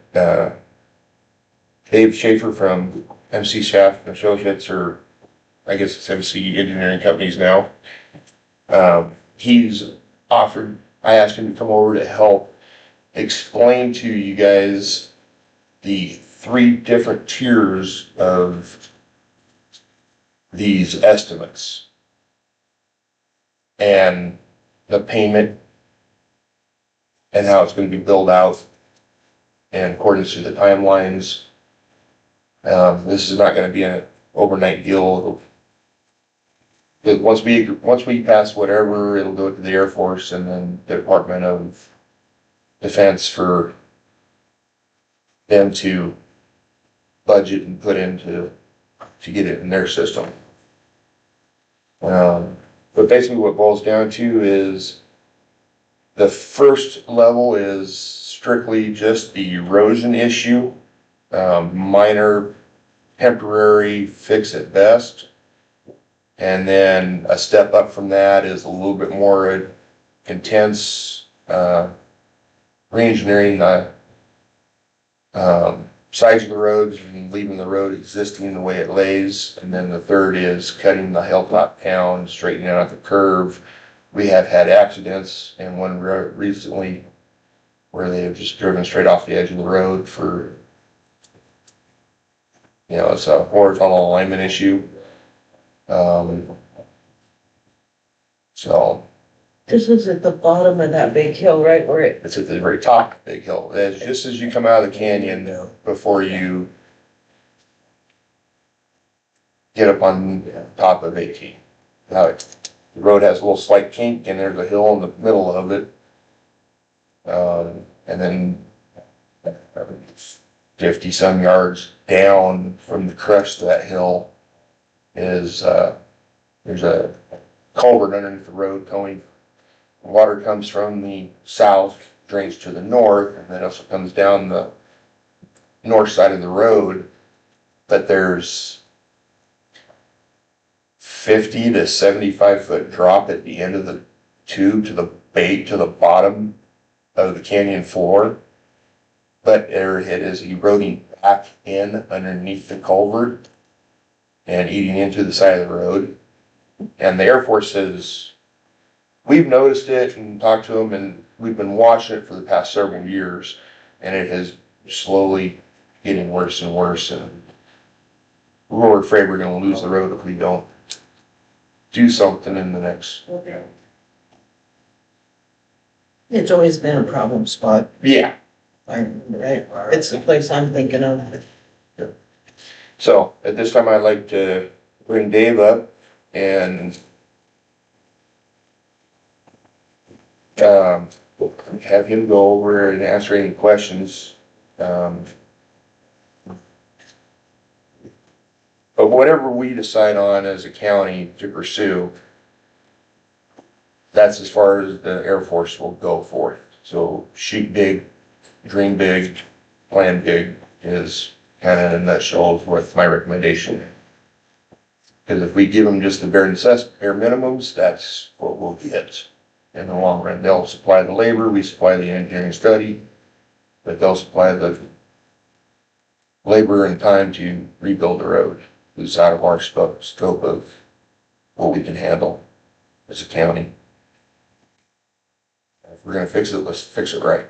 Dave Schaefer from MC Shaft and Associates, or I guess it's MC Engineering Companies now. He's offered, I asked him to come over to help explain to you guys the 3 different tiers of these estimates. and the payment and how it's gonna be billed out in accordance to the timelines. This is not gonna be an overnight deal. But once we pass whatever, it'll go to the Air Force and then the Department of Defense for them to budget and put into, to get it in their system. But basically what it boils down to is the first level is strictly just the erosion issue, minor, temporary fix at best. And then a step up from that is a little bit more intense, re-engineering the sides of the roads and leaving the road existing the way it lays. And then the third is cutting the hilltop down, straightening out the curve. We have had accidents, and one recently where they have just driven straight off the edge of the road for, it's a horizontal alignment issue. So This is at the bottom of that big hill, right, where it, it's at the very top of the big hill. It's just as you come out of the canyon before you get up on top of 18. Now, the road has a little slight kink and there's a hill in the middle of it. And then 50 some yards down from the crest of that hill is, there's a culvert underneath the road going. Water comes from the south, drains to the north, and then also comes down the north side of the road. But there's 50 to 75 foot drop at the end of the tube to the bottom of the canyon floor. But it is eroding back in underneath the culvert and eating into the side of the road. And the Air Force says, we've noticed it and talked to them, and we've been watching it for the past several years, and it is slowly getting worse and worse, and we're afraid we're gonna lose the road if we don't do something in the next. it's always been a problem spot. Yeah. Right? It's the place I'm thinking of. So at this time, I'd like to bring Dave up and have him go over and answer any questions. But whatever we decide on as a county to pursue, that's as far as the Air Force will go for it. So shoot big, dream big, plan big is kind of in a nutshell with my recommendation. Because if we give them just the bare minimums, that's what we'll get in the long run. They'll supply the labor, we supply the engineering study, but they'll supply the labor and time to rebuild the road. It's out of our scope of what we can handle as a county. If we're gonna fix it, let's fix it right.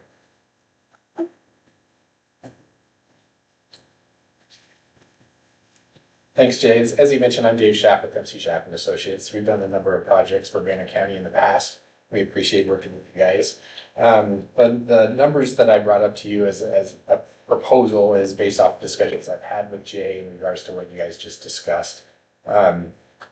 Thanks, Jay. As you mentioned, I'm Dave Schapp with MC Schapp and Associates. We've done a number of projects for Banner County in the past. We appreciate working with you guys. But the numbers that I brought up to you as a proposal is based off discussions I've had with Jay in regards to what you guys just discussed.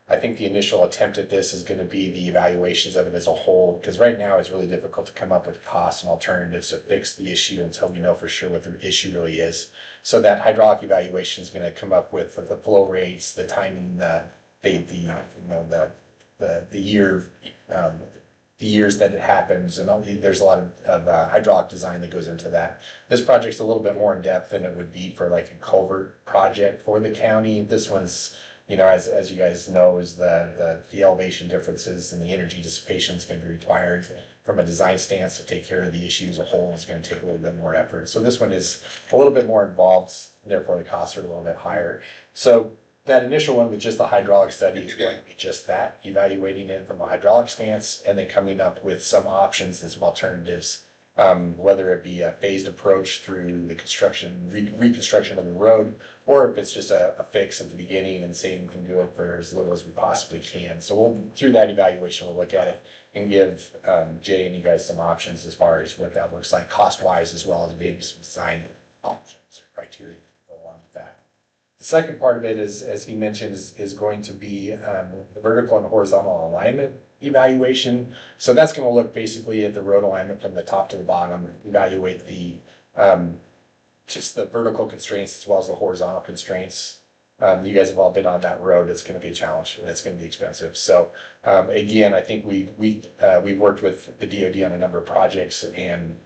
I think the initial attempt at this is going to be the evaluations of it as a whole, because right now it's really difficult to come up with costs and alternatives to fix the issue until we know for sure what the issue really is. So that hydraulic evaluation is going to come up with the flow rates, the timing, the years that it happens, and there's a lot of hydraulic design that goes into that. This project's a little bit more in depth than it would be for like a culvert project for the county. This one's, as you guys know, is the elevation differences and the energy dissipation is going to be required from a design stance to take care of the issue as a whole. It's going to take a little bit more effort. So this one is a little bit more involved, therefore the costs are a little bit higher. So that initial one with just the hydraulic study is going to be just that, evaluating it from a hydraulic stance and then coming up with some options and some alternatives whether it be a phased approach through the construction, reconstruction of the road, or if it's just a fix at the beginning and saying we can do it for as little as we possibly can. So through that evaluation, we'll look at it and give Jay and you guys some options as far as what that looks like cost-wise, as well as maybe some design options or criteria to go along with that. The second part of it is, as he mentioned, is going to be the vertical and horizontal alignment evaluation. So that's going to look basically at the road alignment from the top to the bottom, evaluate the just the vertical constraints as well as the horizontal constraints. You guys have all been on that road. It's going to be a challenge and it's going to be expensive. So again, I think we've worked with the DoD on a number of projects, and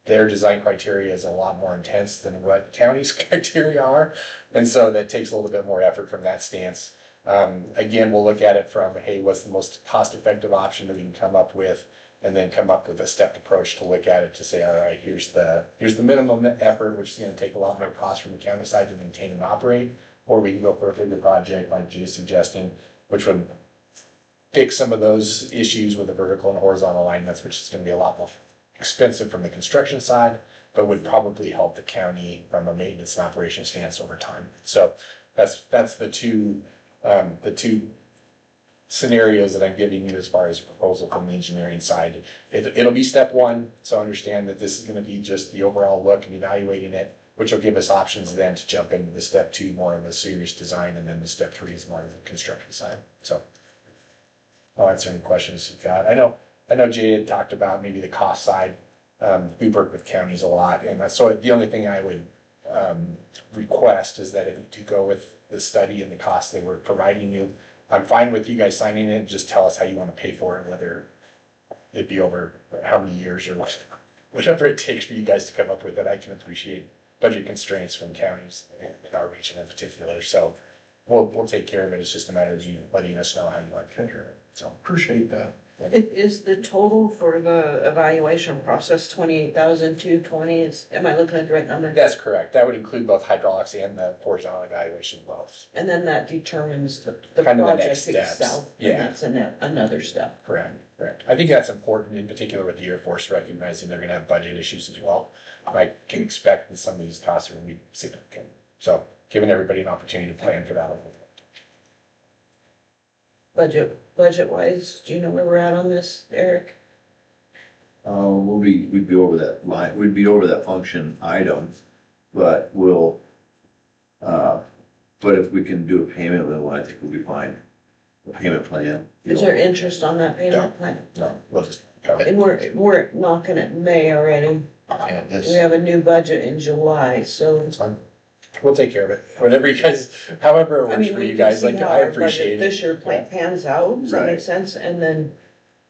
their design criteria is a lot more intense than what county's criteria are. And so that takes a little bit more effort from that stance. Again, we'll look at it from, hey, what's the most cost-effective option that we can come up with, and then come up with a stepped approach to look at it to say, all right, here's the minimum effort, which is going to take a lot more cost from the county side to maintain and operate, or we can go for a bigger project like Jay's suggesting, which would fix some of those issues with the vertical and horizontal alignments, which is going to be a lot more expensive from the construction side, but would probably help the county from a maintenance and operation stance over time. So that's the two scenarios that I'm giving you as far as proposal from the engineering side. It'll be step one, so understand that this is going to be just the overall look and evaluating it, which will give us options then to jump into the step two, more of a serious design, and then the step three is more of the construction side. So I'll answer any questions you've got. I know Jay had talked about maybe the cost side. We work with counties a lot, and so the only thing I would request is that if you do go with the study and the cost they were providing you, I'm fine with you guys signing it. Just tell us how you want to pay for it, whether it be over how many years or whatever it takes for you guys to come up with it. I can appreciate budget constraints from counties in our region in particular. So we'll take care of it. It's just a matter of you letting us know how you want to take care of it. So Appreciate that. Is the total for the evaluation process 28,220? Am I looking at the right number? that's correct. That would include both hydraulics and the horizontal evaluation wells. And then that determines the Kind of the project next steps. itself. Yeah. And that's another step. Correct. I think that's important, in particular with the Air Force, recognizing they're going to have budget issues as well. I can expect that some of these costs are going to be significant. So giving everybody an opportunity to plan for that. Budget wise, do you know where we're at on this, Eric? We'd be over that line, we'd be over that function item, but but if we can do a payment, then I think we'll be fine. A payment plan. Is there interest on that payment plan? No, we'll just cover it. And we're knocking at May already. And We this, have a new budget in July, so. It's fine. We'll take care of it. Whatever you guys, however it I works mean, for we you can guys, see like, how I our appreciate budget it. this year pans out, does that make Right. sense? And then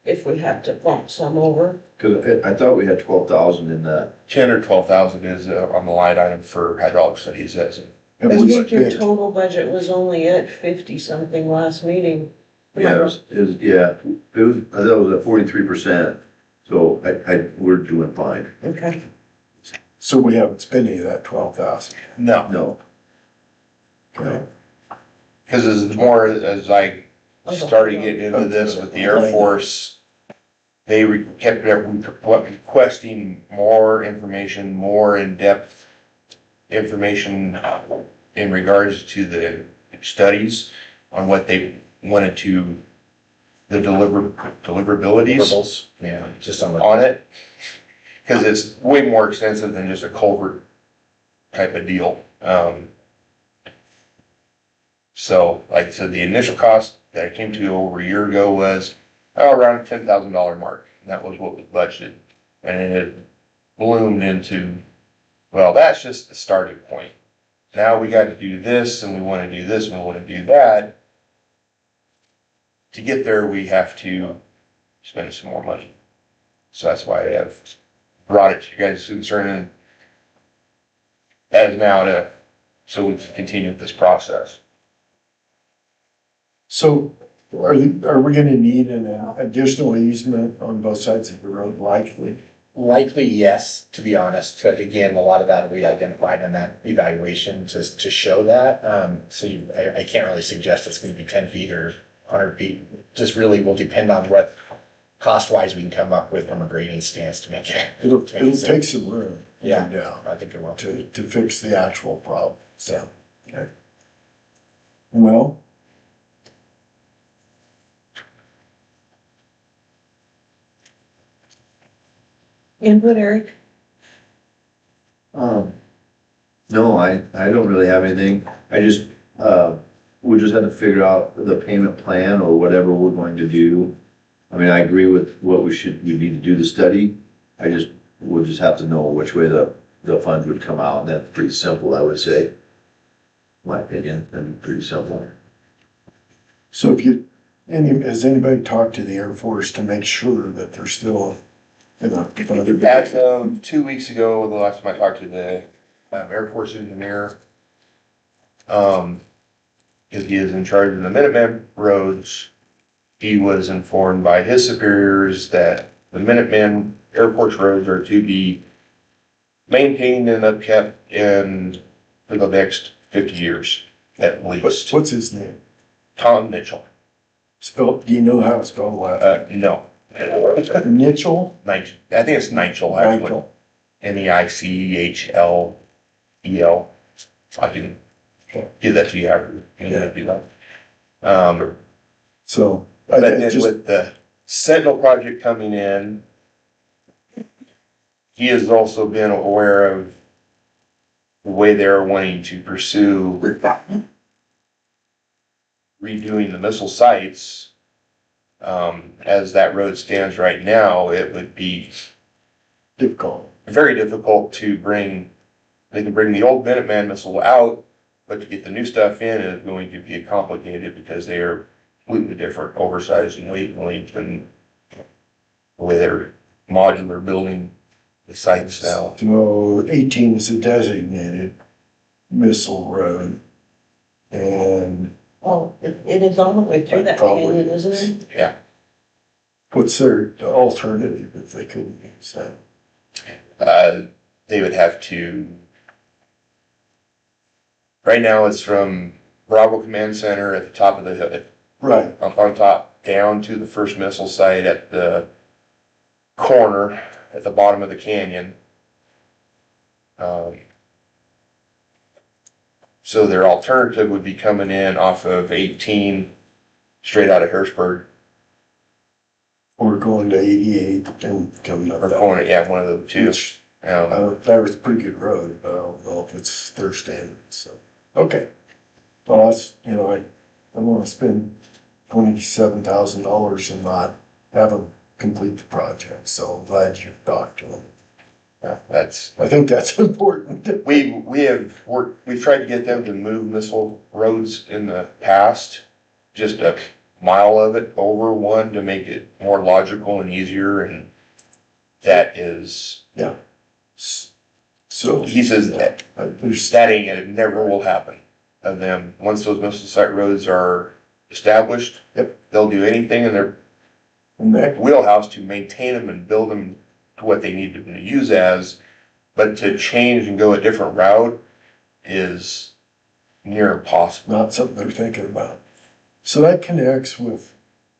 if we have to bump some over, Cause I thought we had 12,000 in that. 10 or 12,000 is on the line item for hydraulic studies. That's It I was think your big. total budget was only at 50 something last meeting. Yeah, I thought it was at 43%, so we're doing fine. Okay. So we haven't spent any of that 12,000. No, No, Okay. because as more as I started getting into this with the Air Force, they kept requesting more information, more in-depth information in regards to the studies on what they wanted to, the deliverabilities Deliverables. Yeah, just on the. on it. Because it's way more extensive than just a culvert type of deal. So like I said, the initial cost that I came to over a year ago was around $10,000 mark. And that was what was budgeted. And it bloomed into, well, that's just the starting point. Now we got to do this, and we want to do this, and we want to do that. To get there, we have to spend some more money. So that's why I have brought it to you guys' concern as now so we can continue this process. So are we gonna need an additional easement on both sides of the road likely? Likely, yes, to be honest. But again, a lot of that we identified in that evaluation to show that. I can't really suggest it's going to be 10 feet or 100 feet. Just really will depend on what cost-wise we can come up with from a grading stance to make it. It'll to make take sense. some room, no Yeah. doubt, I think it will. to fix the actual problem, so, okay. Well, Input, Eric? No, I don't really have anything. I just, we just had to figure out the payment plan or whatever we're going to do. I mean, I agree with what we need to do the study. We'll just have to know which way the funds would come out, and that's pretty simple, I would say. My opinion, and pretty simple. so has anybody talked to the Air Force to make sure that they're still enough funded? As of 2 weeks ago, the last time I talked to the Air Force engineer, because he is in charge of the Minuteman roads, he was informed by his superiors that the Minuteman Airport roads are to be maintained and upkept for the next 50 years at least. What's his name? Tom Mitchell. Do you know how to spell that? No. Mitchell? I think it's Nigel, actually. Michael. Nechelel. I can give that to you after you do that. So, But I then just, with the Sentinel project coming in, he has also been aware of the way they're wanting to pursue redoing the missile sites. As that road stands right now, it would be difficult. very difficult to they can bring the old Minuteman missile out, but to get the new stuff in is going to be complicated because they are completely different, oversized in weight and length, and the way they're modular building the sites now. So 18 is a designated missile road. And Oh, it is all the way through that Probably. canyon, isn't it? Yeah. what's their alternative if they couldn't use that? They would have to, right now it's from Bravo Command Center at the top of the hill, Right. up on top, down to the first missile site at the corner at the bottom of the canyon. So their alternative would be coming in off of 18 straight out of Harrisburg, Or going to 88 and coming up. or that going, way. yeah, one of the two. Which, that was a pretty good road, but I don't know if it's their standards, so. Okay. Well, that's, I don't want to spend $27,000 and not have them complete the project, so I'm glad you've talked to them. Yeah, I think that's important. we've tried to get them to move missile roads in the past, just a mile of it over one to make it more logical and easier, and that is, So. he says that There's, it never will happen of them. Once those missile site roads are established, they'll do anything in their wheelhouse to maintain them and build them to what they need to use as, but to change and go a different route is near impossible. not something they're thinking about. So that connects with,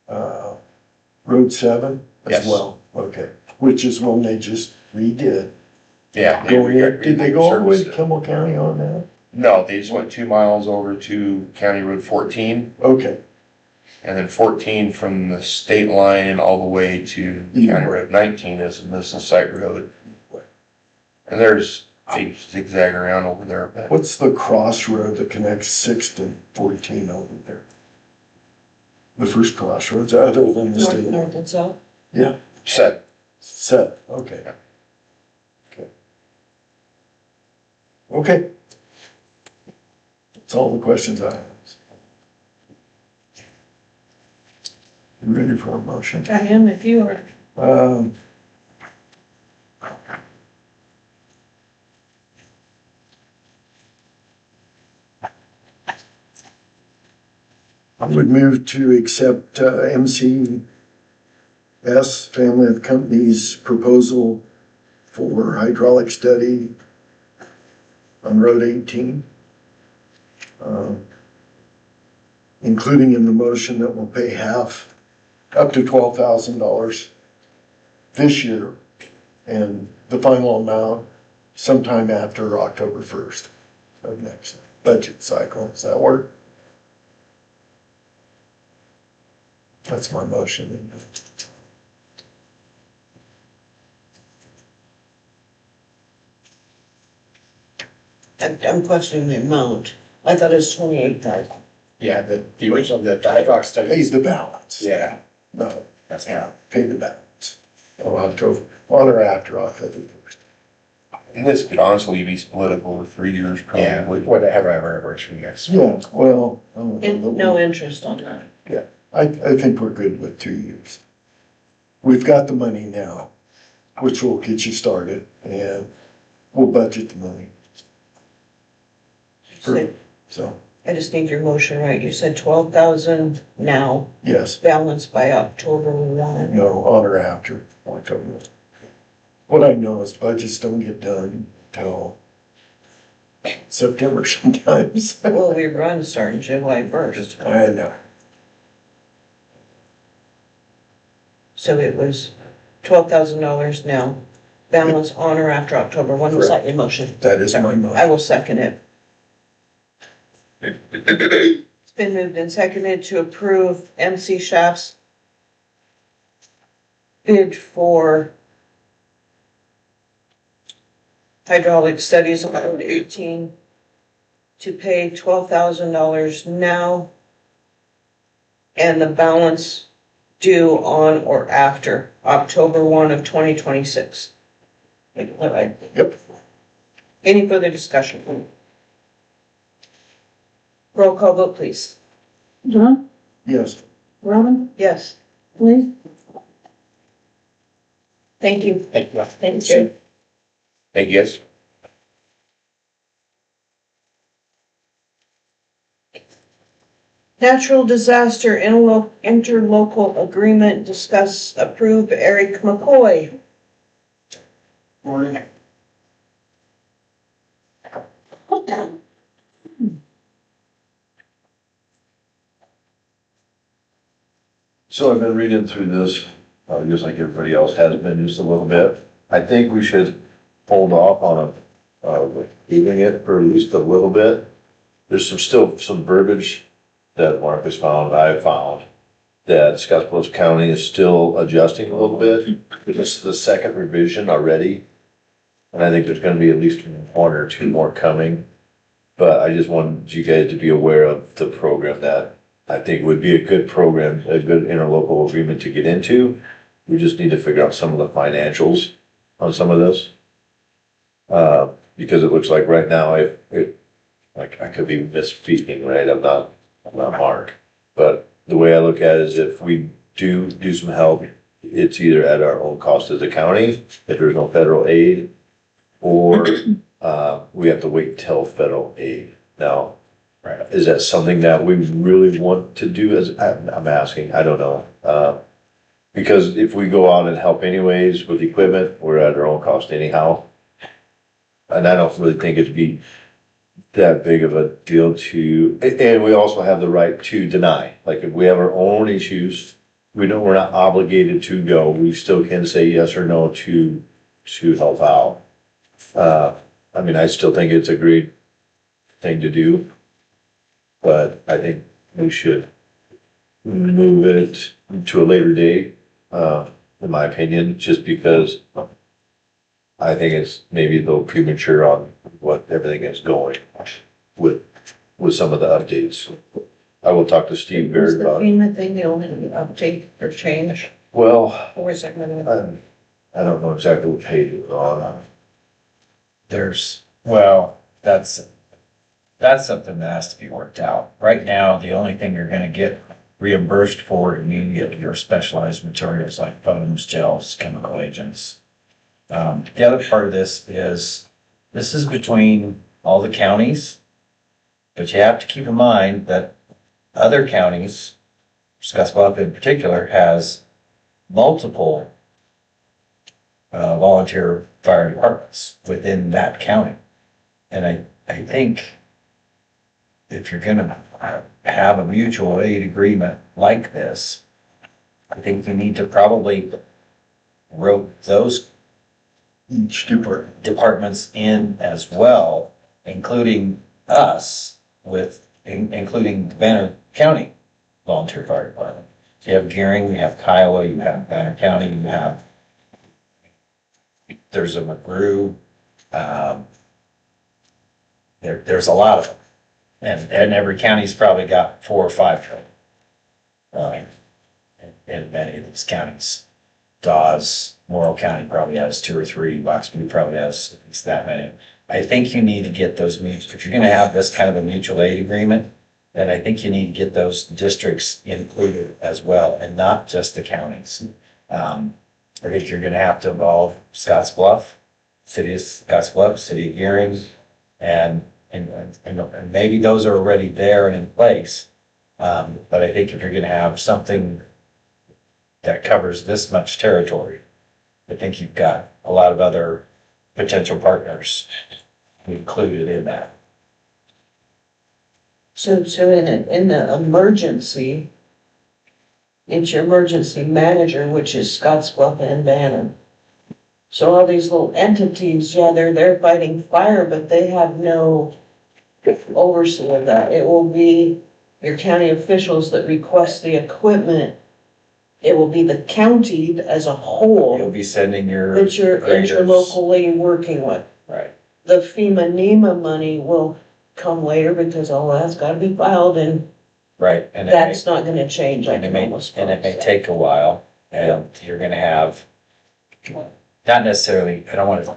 Road 7 as Yes. well? Okay, which is one they just redid. Yeah. Did they go all the way to Kimball County on that? No, they just went 2 miles over to County Road 14, Okay, and then 14 from the state line all the way to County Road 19 is a missile site road. And they zigzag around over there a bit. what's the crossroad that connects 6 to 14 over there? The first crossroads other than the state? North and south? Yeah, Set. okay. Okay. That's all the questions I have. You ready for a motion? I am, if you are. I would move to accept MCS Family of Companies proposal for hydraulic study on Road 18. Including in the motion that will pay half, up to $12,000 this year and the final amount sometime after October 1st of next budget cycle. Does that work? That's my motion. I'm questioning the amount. I thought it was 28,000. Yeah, the original, the hydraulic study. Pays the balance. Yeah, No, that's yeah, pay the balance. On or after October 1st. And this could honestly be split up over 3 years Yeah, probably. whatever works for you guys. Yeah, well. And no interest on that. I think we're good with 2 years. We've got the money now, which will get you started, and we'll budget the money. So, I just need your motion right. You said 12,000 now, yes, balanced by October 1. no, on or after October. What I know is budgets don't get done till September sometimes. Well, we run starting July 1st. I know. So it was $12,000 now, balance on or after October 1. Was that your motion? That is my I motion. will second it. It's been moved and seconded to approve MC Schaff's bid for hydraulic studies on Road 18 to pay $12,000 now and the balance due on or after October 1 of 2026. Yep. Any further discussion? Roll call vote, please. John, Yes. Robin, Yes. Lee, Thank you. Thank you. Thank you. Thank you guys. Natural disaster interlocal agreement, discuss, approve, Eric McCoy. Morning. So I've been reading through this, just like everybody else has been, just a little bit. I think we should hold off on leaving it for at least a little bit. There's still some verbiage that Marcus found, I found, that Scottsbluff County is still adjusting a little bit. This is the second revision already. And I think there's gonna be at least 1 or 2 more coming. But I just wanted you guys to be aware of the program that I think would be a good program, a good interlocal agreement to get into. We just need to figure out some of the financials on some of this. Because it looks like right now, like I could be misspeaking, right? I'm not Mark. But the way I look at it is if we do some help, it's either at our own cost as a county, if there's no federal aid, or, we have to wait till federal aid. Now, is that something that we really want to do as, I'm asking, I don't know. Because if we go out and help anyways with equipment, we're at our own cost anyhow. And I don't really think it'd be that big of a deal to, and we also have the right to deny. Like if we have our own issues, we're not obligated to go. We still can say yes or no to help out. I mean, I still think it's a great thing to do. But I think we should move it to a later date, in my opinion, just because I think it's maybe a little premature on what everything is going with some of the updates. I will talk to Steve Was Baird the about it. FEMA thing the only update or change? Well, Or is that gonna? I don't know exactly what page it was on. That's something that has to be worked out. Right now, the only thing you're gonna get reimbursed for immediately are specialized materials like foams, gels, chemical agents. The other part of this is between all the counties, but you have to keep in mind that other counties, Scottsbluff in particular, has multiple volunteer fire departments within that county. And I think if you're gonna have a mutual aid agreement like this, I think you need to probably wrote those Each department. departments in as well, including us including Banner County Volunteer Fire Department. So you have Gearing, you have Kiowa, you have Banner County, you have, there's a McGrew, there's a lot of them. And every county's probably got 4 or 5 in many of these counties. Dawes, Morrow County probably has 2 or 3, Boxby probably has at least that many. I think you need to get those, if you're gonna have this kind of a mutual aid agreement, then I think you need to get those districts included as well, and not just the counties. I think you're gonna have to involve Scotts Bluff, City of Scotts Bluff, City of Gearing, and maybe those are already there and in place. But I think if you're gonna have something that covers this much territory, I think you've got a lot of other potential partners included in that. So in the emergency, it's your emergency manager, which is Scotts Bluff and Banner. So all these little entities, yeah, they're fighting fire, but they have no oversight of that. It will be your county officials that request the equipment. It will be the county as a You'll whole be sending your. that you're graders. interlocally working with. Right. The FEMA NEMA money will come later because all that's gotta be filed and Right, and that's not gonna change, I and it can may, almost. and it may promise take a while, and you're gonna have, not necessarily, I don't want to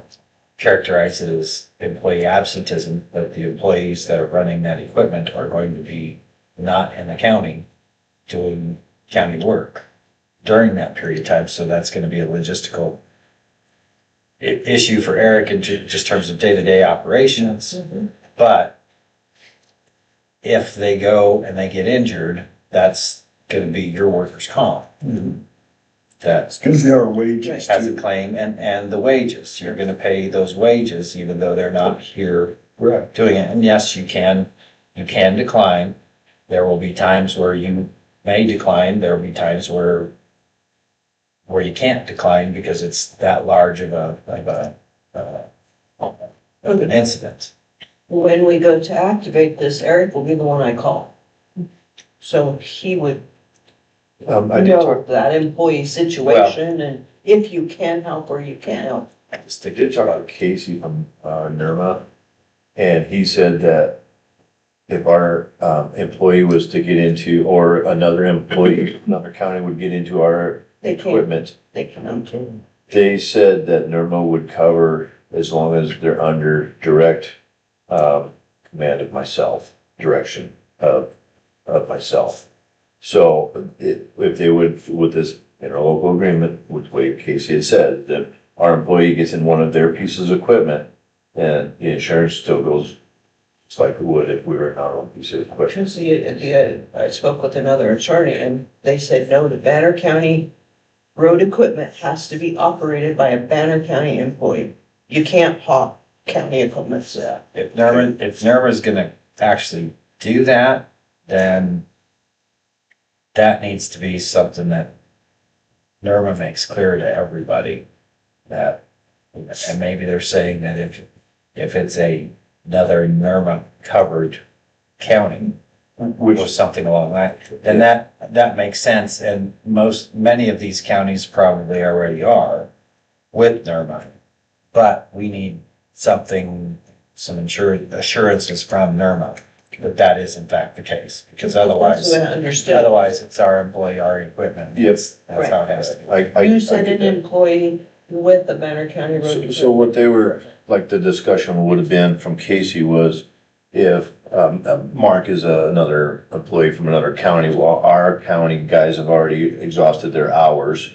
characterize it as employee absenteeism, but the employees that are running that equipment are going to be not in the county doing county work during that period of time, so that's gonna be a logistical issue for Eric in just terms of day-to-day operations. Mhm. But if they go and they get injured, that's gonna be your workers' comp. That's Because there are wages has a too. claim, and the wages, you're gonna pay those wages even though they're not here Right. doing it. And yes, you can decline. There will be times where you may decline, there will be times where you can't decline because it's that large of an incident. When we go to activate this, Eric will be the one I call. So he would I did know talk, that employee situation and if you can help or you can't help. I did talk to Casey from, NERMA, and he said that if our, employee was to get into, or another employee, another county would get into our They can't, equipment, they can. they said that NERMA would cover as long as they're under direct, command of myself, direction of myself. So if they would, with this interlocal agreement, which way Casey had said, that our employee gets in one of their pieces of equipment and the insurance still goes, just like it would if we were in our own piece of equipment. Because I spoke with another attorney and they said, no, the Banner County road equipment has to be operated by a Banner County employee. You can't hawk county equipment. If NERMA's gonna actually do that, then that needs to be something that NERMA makes clear to everybody that, and maybe they're saying that if it's another NERMA covered county or something along that, then that makes sense, and many of these counties probably already are with NERMA. But we need some assurances from NERMA that is in fact the case, because otherwise, That's what I understood. otherwise it's our employee, our equipment. Yes. That's how it has to be. You send an employee with the Banner County road equipment. So what they were, like the discussion would have been from Casey was if, Mark is another employee from another county, well, our county guys have already exhausted their hours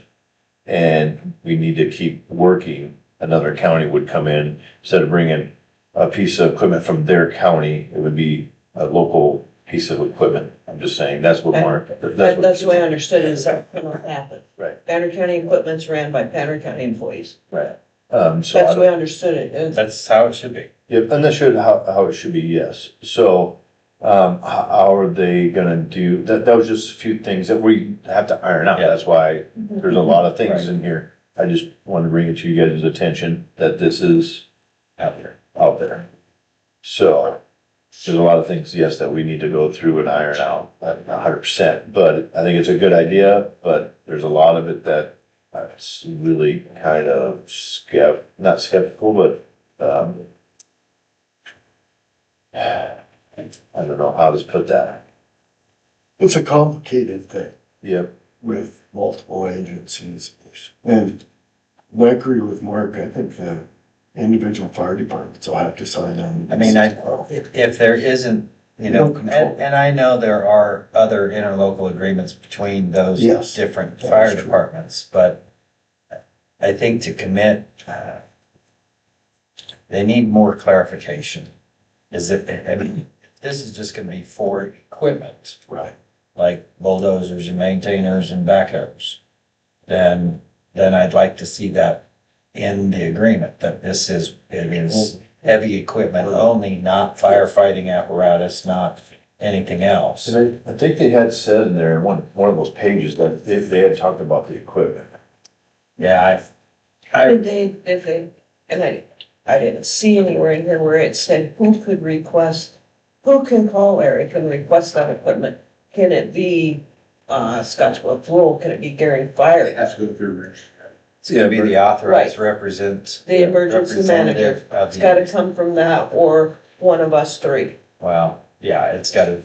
and we need to keep working, another county would come in, instead of bringing a piece of equipment from their county, it would be a local piece of equipment. I'm just saying, that's what Mark, That's the way I understood it, is that what happened. Right. Banner County equipment's ran by Banner County employees. Right. That's So the way I understood it. And That's how it should be. yep, and that's how it should be, yes. So, how are they gonna do, that was just a few things that we have to iron out. That's why there's a lot of things in here. I just wanted to bring it to you guys' attention that this is out there. So there's a lot of things, yes, that we need to go through and iron out, 100%, but I think it's a good idea, but there's a lot of it that I'm really kind of not skeptical, but, I don't know how to put that. It's a complicated thing Yep. with multiple agencies. And I agree with Mark, I think the individual fire departments will have to sign on. I mean, if there isn't, you know, No control. and I know there are other interlocal agreements between those Yes. different That fire is true. departments, but I think to commit, they need more clarification. Is it, I mean, if this is just gonna be for equipment, Right. like bulldozers and maintainers and backhoes, then I'd like to see that in the agreement, that it is heavy equipment only, not firefighting apparatus, not anything else. And I think they had said in there, in one of those pages, that they had talked about the equipment. Yeah, Did they, and I didn't see anywhere in here where it said who could request, who can call Larry, can request that equipment? Can it be, Scottsbluff Rural, can it be Gary Fire? it's gonna be the authorized representative. The emergency manager, Of it's gotta the, come from that or one of us three. well, yeah, it's gotta,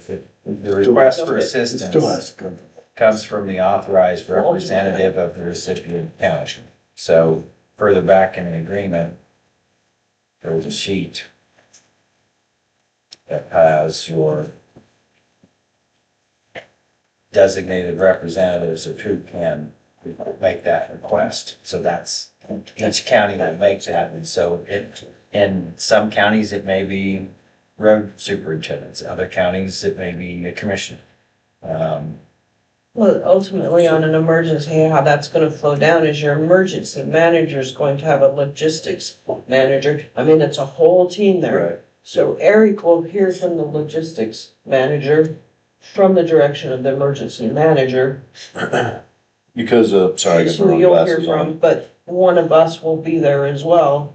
the request for It still assistance has to come. comes from the authorized representative of the recipient county. So further back in the agreement, there's a sheet that has your designated representatives of who can make that request. So that's, each county will make that. And so in some counties, it may be road superintendents. Other counties, it may be a commissioner. Well, ultimately on an emergency, how that's gonna flow down is your emergency manager is going to have a logistics manager. I mean, it's a whole team there. So Eric will hear from the logistics manager from the direction of the emergency manager. Because, sorry, I got Is the who wrong you'll hear glasses from, on. but one of us will be there as well.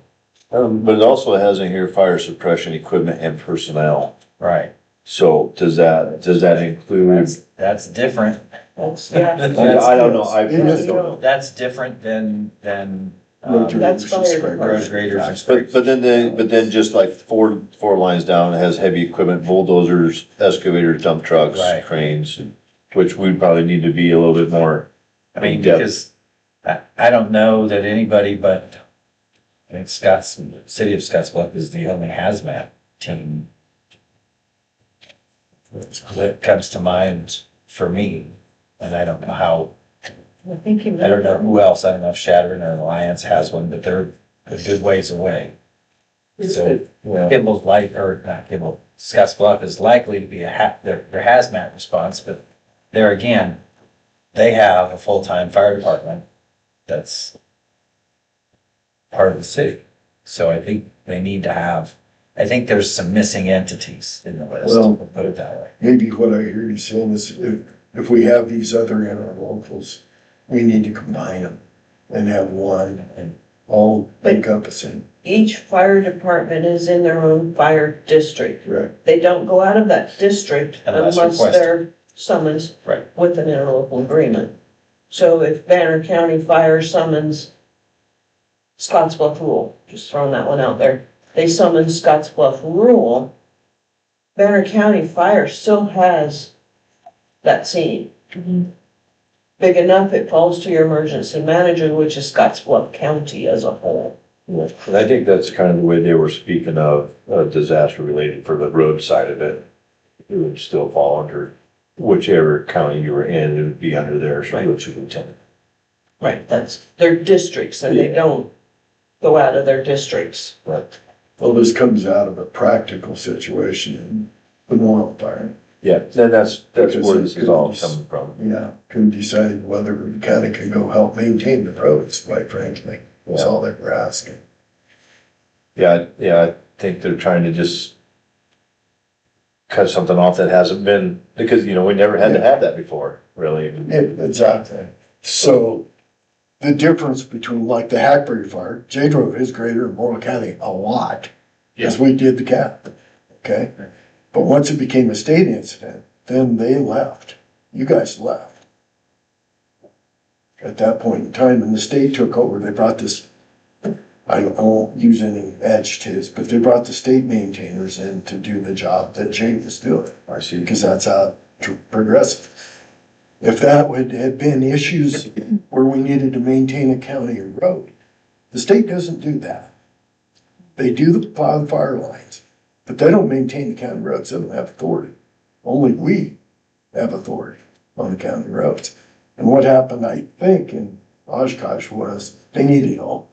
But it also has in here fire suppression equipment and personnel. Right. So does that include? That's different. That's, yeah. I don't know, I It is. really don't know. That's different than, Road That's graders and fire sprinklers. department. road graders and But then just like four lines down, it has heavy equipment, bulldozers, excavators, dump trucks, Right. cranes, which we probably need to be a little bit more. I mean, in-depth. because I don't know that anybody but, I think city of Scottsbluff is the only hazmat team that comes to mind for me. And I don't know how, I think you I don't know who else, I don't know if Shattern or Alliance has one, but they're a good ways away. So Kimball's not Kimball, Scottsbluff is likely to be their hazmat response, but there again, they have a full-time fire department that's part of the city. So I think they need to have, I think there's some missing entities in the list, Well- we'll put it that way. Maybe what I hear you saying is if we have these other interlocals, we need to combine them and have one and all encompassing. Each fire department is in their own fire district. Right. They don't go out of that district Unless unless requested. they're summoned Right. with an interlocal agreement. So if Banner County Fire summons Scottsbluff Rural, just throwing that one out there, they summon Scottsbluff Rural, Banner County Fire still has that scene. Big enough, it falls to your emergency manager, which is Scottsbluff County as a whole. And I think that's kind of the way they were speaking of, disaster related for the road side of it. It would still fall under whichever county you were in, it would be under their road superintendent. Right, that's their districts, and they don't go out of their districts. Well, this comes out of a practical situation in the moral fire. Yeah, then that's where this is all coming from. Yeah, can decide whether the county can go help maintain the roads, quite frankly. That's all that we're asking. Yeah, I think they're trying to just cut something off that hasn't been, because, we never had to have that before, really. Exactly. So the difference between like the Hackberry fire, Jay drove his grader in Morrow County a lot. As we did the cap, okay? But once it became a state incident, then they left. You guys left. At that point in time, and the state took over, they brought this, I won't use any adjectives, but they brought the state maintainers in to do the job that Jay was doing. I see. Because that's how it progressed. If that would have been issues where we needed to maintain a county road, the state doesn't do that. They do the plow the fire lines, but they don't maintain the county roads. They don't have authority. Only we have authority on the county roads. And what happened, I think, in Oshkosh was they needed help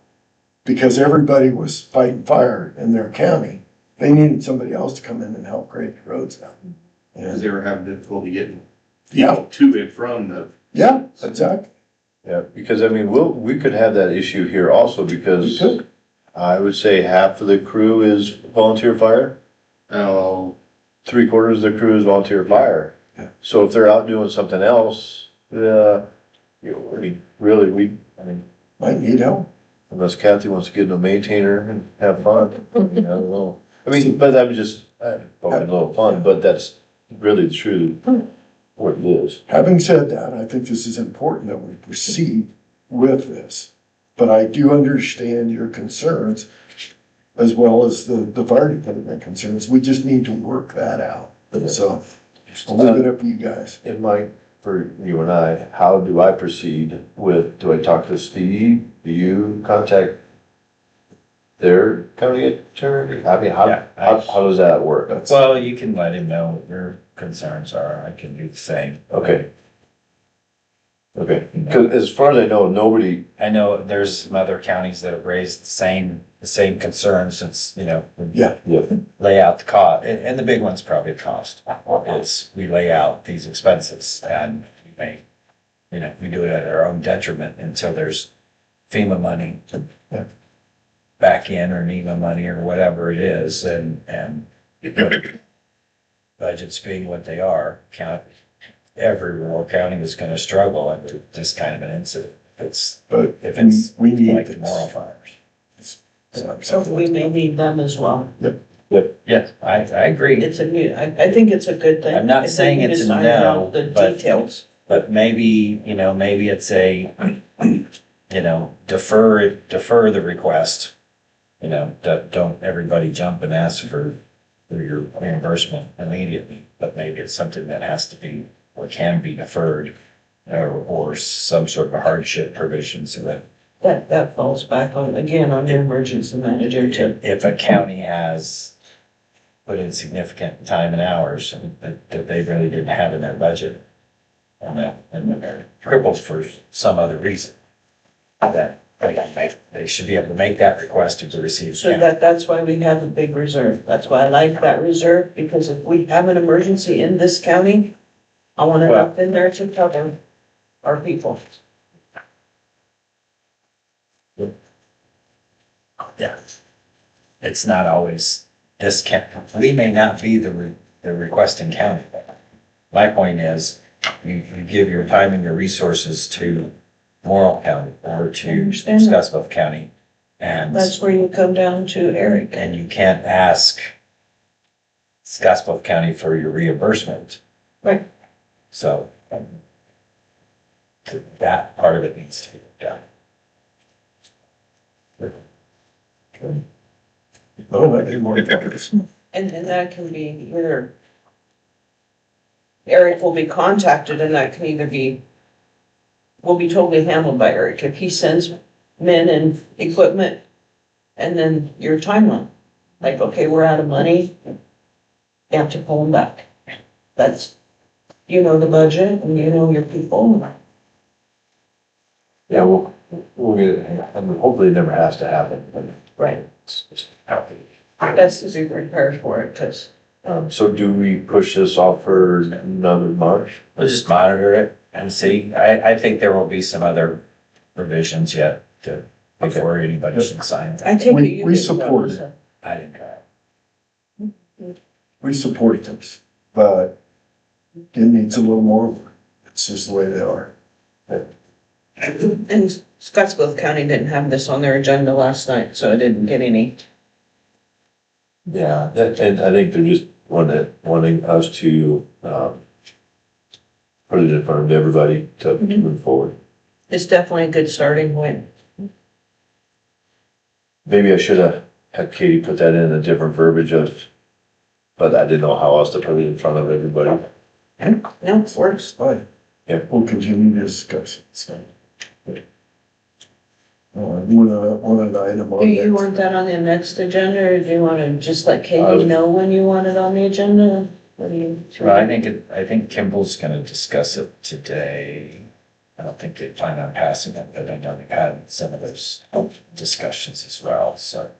because everybody was fighting fire in their county. They needed somebody else to come in and help grade the roads down. Because they were having difficulty getting Yeah, to and from the. yeah, exactly. Yeah, because I mean, we could have that issue here also We because could. I would say half of the crew is volunteer fire. Oh, 3/4 of the crew is volunteer fire. Yeah. So if they're out doing something else, I mean, Might need help. unless Kathy wants to get a maintainer and have fun, I don't know. I mean, but I'm just, poking a little fun, but that's really true, what it is. Having said that, I think this is important that we proceed with this. But I do understand your concerns as well as the fire department concerns. We just need to work that out. So I'll leave it up to you guys. And Mike, for you and I, how do I proceed with, do I talk to Steve? Do you contact their county attorney? I mean, Yeah, how does that work? Well, you can let him know what your concerns are. I can do the same. Okay. Okay, because as far as I know, nobody, I know there's some other counties that have raised the same concerns since, Yeah, lay out the cost, and the big one's probably the cost. It's, we lay out these expenses and we make, we do it at our own detriment until there's FEMA money back in or NEMA money or whatever it is, and budgets being what they are, every rural county is gonna struggle under this kind of an incident. but If it's we need like the this. moral fires. So we may need them as well. Yes, I agree. It's I think it's a good thing. I'm not saying I think we it's a just iron no, out the but- details. But maybe it's a, defer the request. Don't everybody jump and ask for your reimbursement immediately, but maybe it's something that has to be, or can be deferred, or some sort of a hardship provision so that That falls back on, again, on the emergency manager to, if a county has put in significant time and hours that they really didn't have in their budget, and then they're crippled for some other reason, that they should be able to make that request to receive. so that's why we have a big reserve. That's why I like that reserve, because if we have an emergency in this county, I want enough in there to cover our people. Yeah. It's not always this county. We may not be the requesting county. My point is, you give your time and your resources to Morrill County or to understand that. Scottsbluff County. And, That's where you come down to Eric. and you can't ask Scottsbluff County for your reimbursement. Right. So that part of it needs to be done. Oh, I need more information. And that can be either Eric will be contacted, and that can either will be totally handled by Eric. If he sends men and equipment, and then your timeline, like, okay, we're out of money, you have to pull them back. That's, the budget, and your people. yeah, we'll get it, and hopefully it never has to happen, but Right. it's just healthy. Best to be prepared for it, because So do we push this off for another month? We'll just monitor it and see. I think there will be some other provisions yet before anybody should sign. I take it We- you we didn't support know, it. so. I didn't try. We support this, but it needs a little more work. It's just the way they are. And Scottsville County didn't have this on their agenda last night, so I didn't get any. Yeah, and I think they're just wanting us to, put it in front of everybody to move forward. It's definitely a good starting point. Maybe I should have had Katie put that in a different verbiage but I didn't know how else to put it in front of everybody. No, it works. Fine. Yep. We'll continue to discuss it, so. One item on Do you that. want that on the next agenda, or do you wanna just let Katie know when you want it on the agenda? What do you? Well, I think Kimball's gonna discuss it today. I don't think they plan on passing it, but I know they've had some of those discussions as well, so.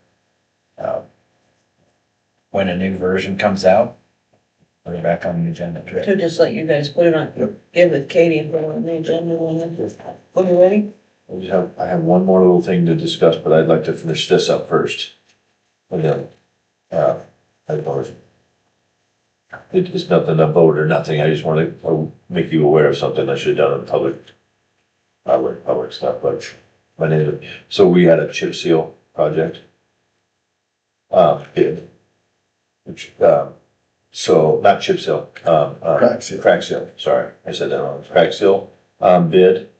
When a new version comes out, put it back on the agenda. So just let you guys put it on, get with Katie and put it on the agenda when you're ready? I have one more little thing to discuss, but I'd like to finish this up first. And then, I don't know if it's nothing to vote or nothing, I just want to make you aware of something I should have done in public stuff, but my name, so we had a chip seal project. Bid. Which, so, not chip seal, crack seal, sorry, I said that wrong, crack seal, bid.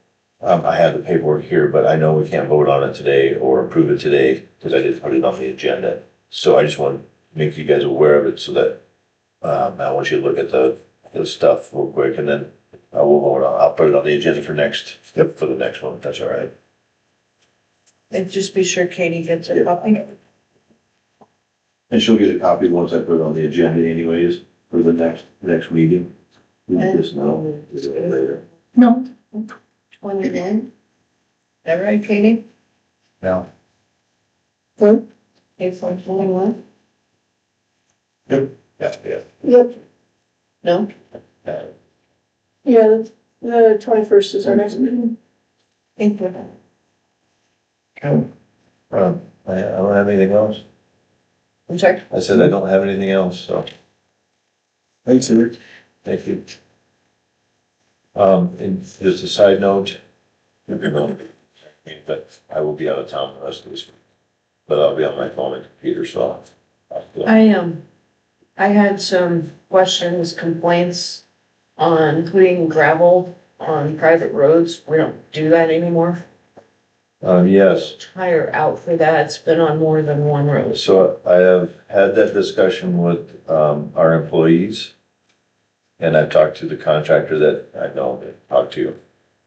I have the paperwork here, but I know we can't vote on it today or approve it today, because I didn't put it on the agenda. So I just want to make you guys aware of it, so that, I want you to look at the stuff real quick, and then we'll vote on, I'll put it on the agenda for for the next one, if that's all right. And just be sure Katie gets a copy. And she'll get a copy once I put it on the agenda anyways, for the next meeting. We can just know later. No. 21. Is that right, Katie? No, April 21? Yeah. Yep, No? yeah, the 21st is our next meeting. April. I don't have anything else. I'm sorry? I said I don't have anything else, so, Thanks, Eric. thank you. And just a side note, but I will be out of town the rest of this week. But I'll be on my phone and computer, so. I had some questions, complaints on putting gravel on private roads. We don't do that anymore. Yes, Tire out for that. It's been on more than one road. so I have had that discussion with, our employees. And I've talked to the contractor that I know that talked to.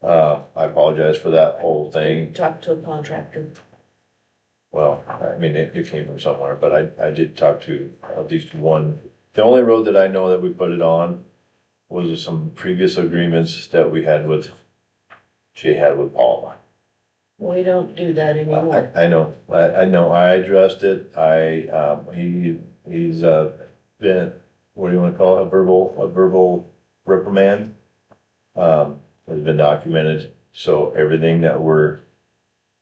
I apologize for that whole thing. Talk to a contractor. Well, I mean, it came from somewhere, but I did talk to at least one. The only road that I know that we put it on was some previous agreements that we had with, she had with Paul. We don't do that anymore. I know, I addressed it, he's, been, what do you wanna call it, a verbal reprimand. Has been documented, so everything that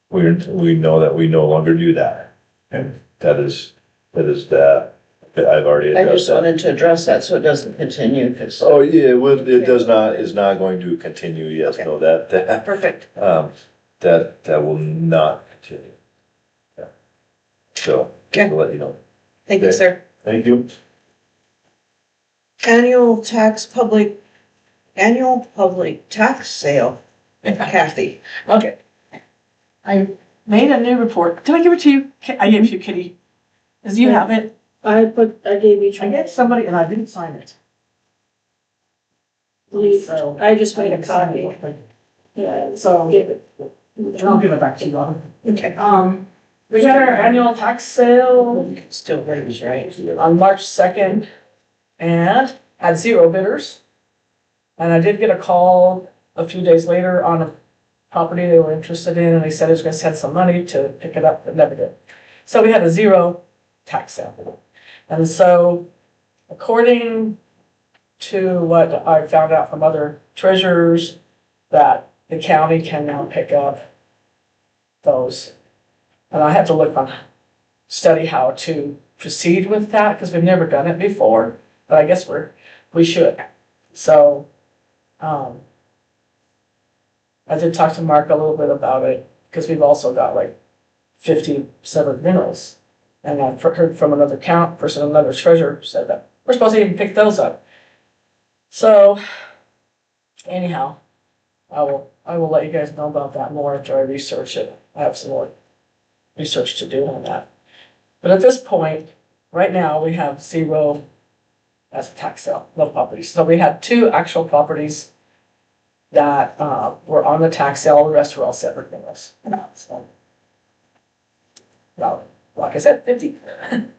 we know that we no longer do that. And that is that, I've already I addressed just that. wanted to address that so it doesn't continue, because. Oh, yeah, it is not going to continue, yes, Okay. no, that, Perfect. that will not continue. Yeah. So, Okay. I'll let you know. Thank you, Okay. sir. Thank you. Annual public tax sale. Kathy. Okay. I made a new report. Did I give it to you? I gave it to you, Kitty. Does you have it? I gave each I one. gave somebody and I didn't sign it. So. I just made a copy. Yeah, So, give it. and I'll give it back to you, Robin. Okay. We got our annual tax sale Still raise, right? on March 2nd and had 0 bidders. And I did get a call a few days later on a property they were interested in, and they said it was gonna send some money to pick it up, but never did. So we had a 0 tax sale. And so according to what I found out from other treasurers, that the county can now pick up those. And I have to look on, study how to proceed with that, because we've never done it before, but I guess we should. So, I did talk to Mark a little bit about it, because we've also got like 50 severed minerals. And I've heard from another person, another treasurer said that we're supposed to even pick those up. So anyhow, I will let you guys know about that more after I research it. I have some more research to do on that. But at this point, right now, we have 0 as a tax sale, no properties. So we had 2 actual properties that were on the tax sale, the rest were all separate minerals. So, well, like I said, 50.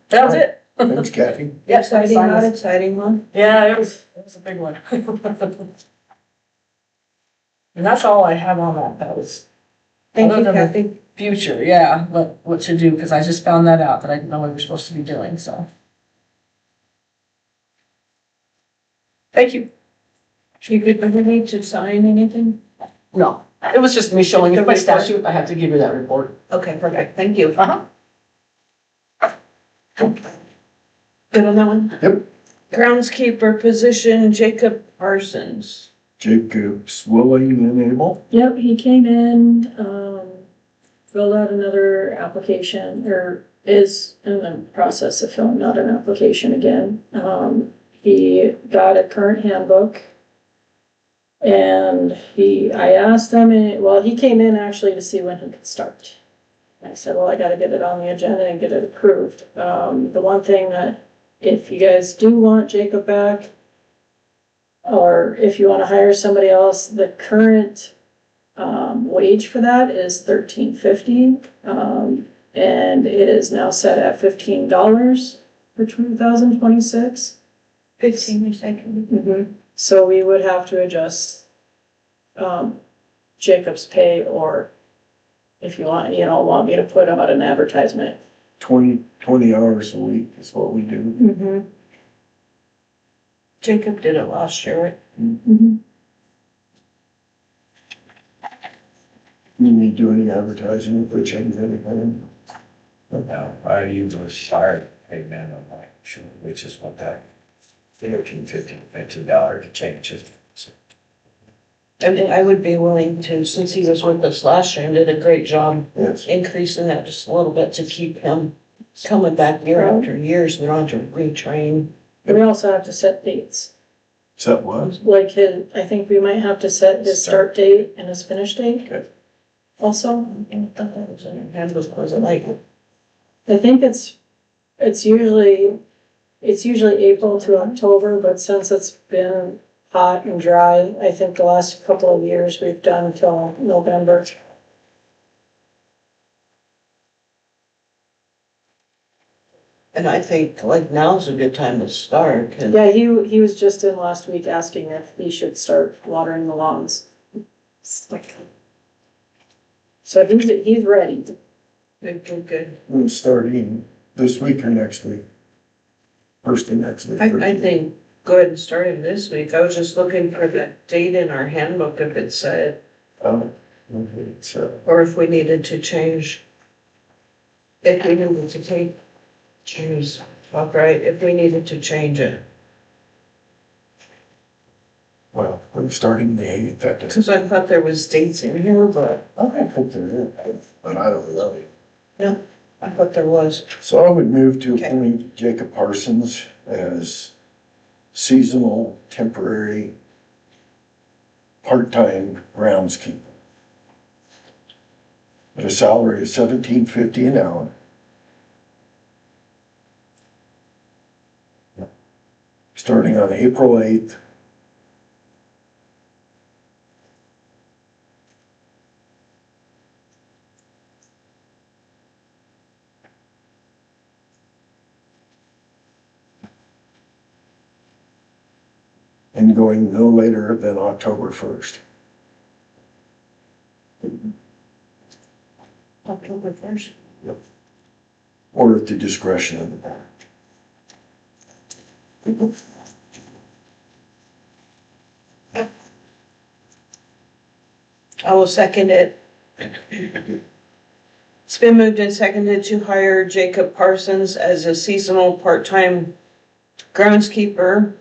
That was it. Thanks, Kathy. Yeah, Exciting, not exciting one. yeah, it was a big one. And that's all I have on that. That was Thank you, other than the Kathy. future, yeah, what to do, because I just found that out that I didn't know we were supposed to be doing, so. Thank you. You good with me to sign anything? No, it was just me showing you The by report? statute, I have to give you that report. Okay, perfect, thank you. Uh-huh. Good on that one? Yep. Groundskeeper position, Jacob Parsons. Jacob's willing and able. Yep, he came in, filled out another application, or is in the process of filling out an application again. He got a current handbook. And I asked him, he came in actually to see when he could start. I said, well, I gotta get it on the agenda and get it approved. The one thing that, if you guys do want Jacob back, or if you wanna hire somebody else, the current, wage for that is $13.50. And it is now set at $15 for 2026. 15, you said? Mm-hmm. So we would have to adjust, Jacob's pay, or if you want me to put out an advertisement. 20 hours a week is what we do. Mm-hmm. Jacob did it last year, right? Mm-hmm. You need to do any advertising if we change anything. No, I usually hire a man on my shoe, which is what that $15 change is. I mean, I would be willing to, since he was with us last year and did a great job Yes. increasing that just a little bit to keep him coming back year after year, so we don't have to retrain. We also have to set dates. Is that what? Like I think we might have to set his start date and his finish date. Okay. Also, And I thought that was in your handbook, was it like? I think it's usually April to October, but since it's been hot and dry, I think the last couple of years we've done until November. And I think like now's a good time to start, 'cause Yeah, he was just in last week asking if he should start watering the lawns. So he's ready. good. We're starting this week or next week? First of next week. I think go ahead and start it this week. I was just looking for the date in our handbook if it said, Okay, so, or if we needed to change. If we needed to if we needed to change it. well, we're starting the 8th. That doesn't- Cause I thought there was dates in here, but I think there is, but I don't know. I thought there was. So I would move to Okay. appoint Jacob Parsons as seasonal, temporary, part-time groundskeeper. At a salary of $17.50 an hour. Starting on April 8th. And going no later than October 1st. October 1st. Or at the discretion of the board. I will second it. It's been moved and seconded to hire Jacob Parsons as a seasonal part-time groundskeeper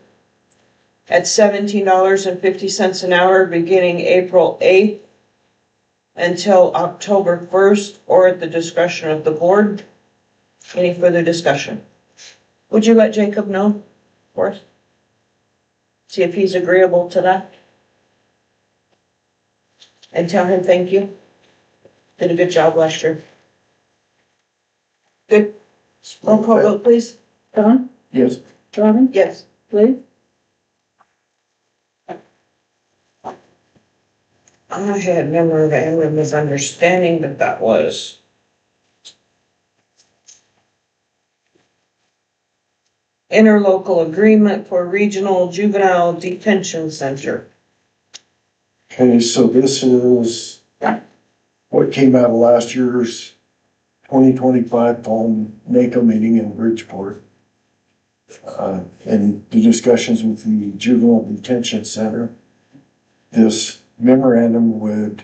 at $17.50 an hour beginning April 8th until October 1st or at the discretion of the board. Any further discussion? Would you let Jacob know for us? See if he's agreeable to that? And tell him thank you. Did a good job last year. Good. Roll call vote, please. Don, Yes. Robin, Yes. Lee, I had memorandum of misunderstanding that that was interlocal agreement for regional juvenile detention center. Okay, so this is what came out of last year's 2025 fall NACO meeting in Bridgeport. And the discussions with the juvenile detention center. This memorandum would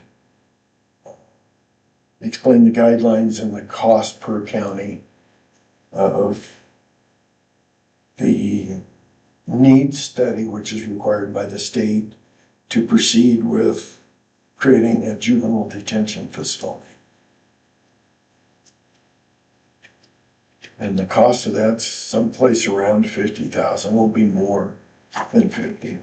explain the guidelines and the cost per county of the needs study, which is required by the state to proceed with creating a juvenile detention facility. And the cost of that's someplace around 50,000, will be more than 50,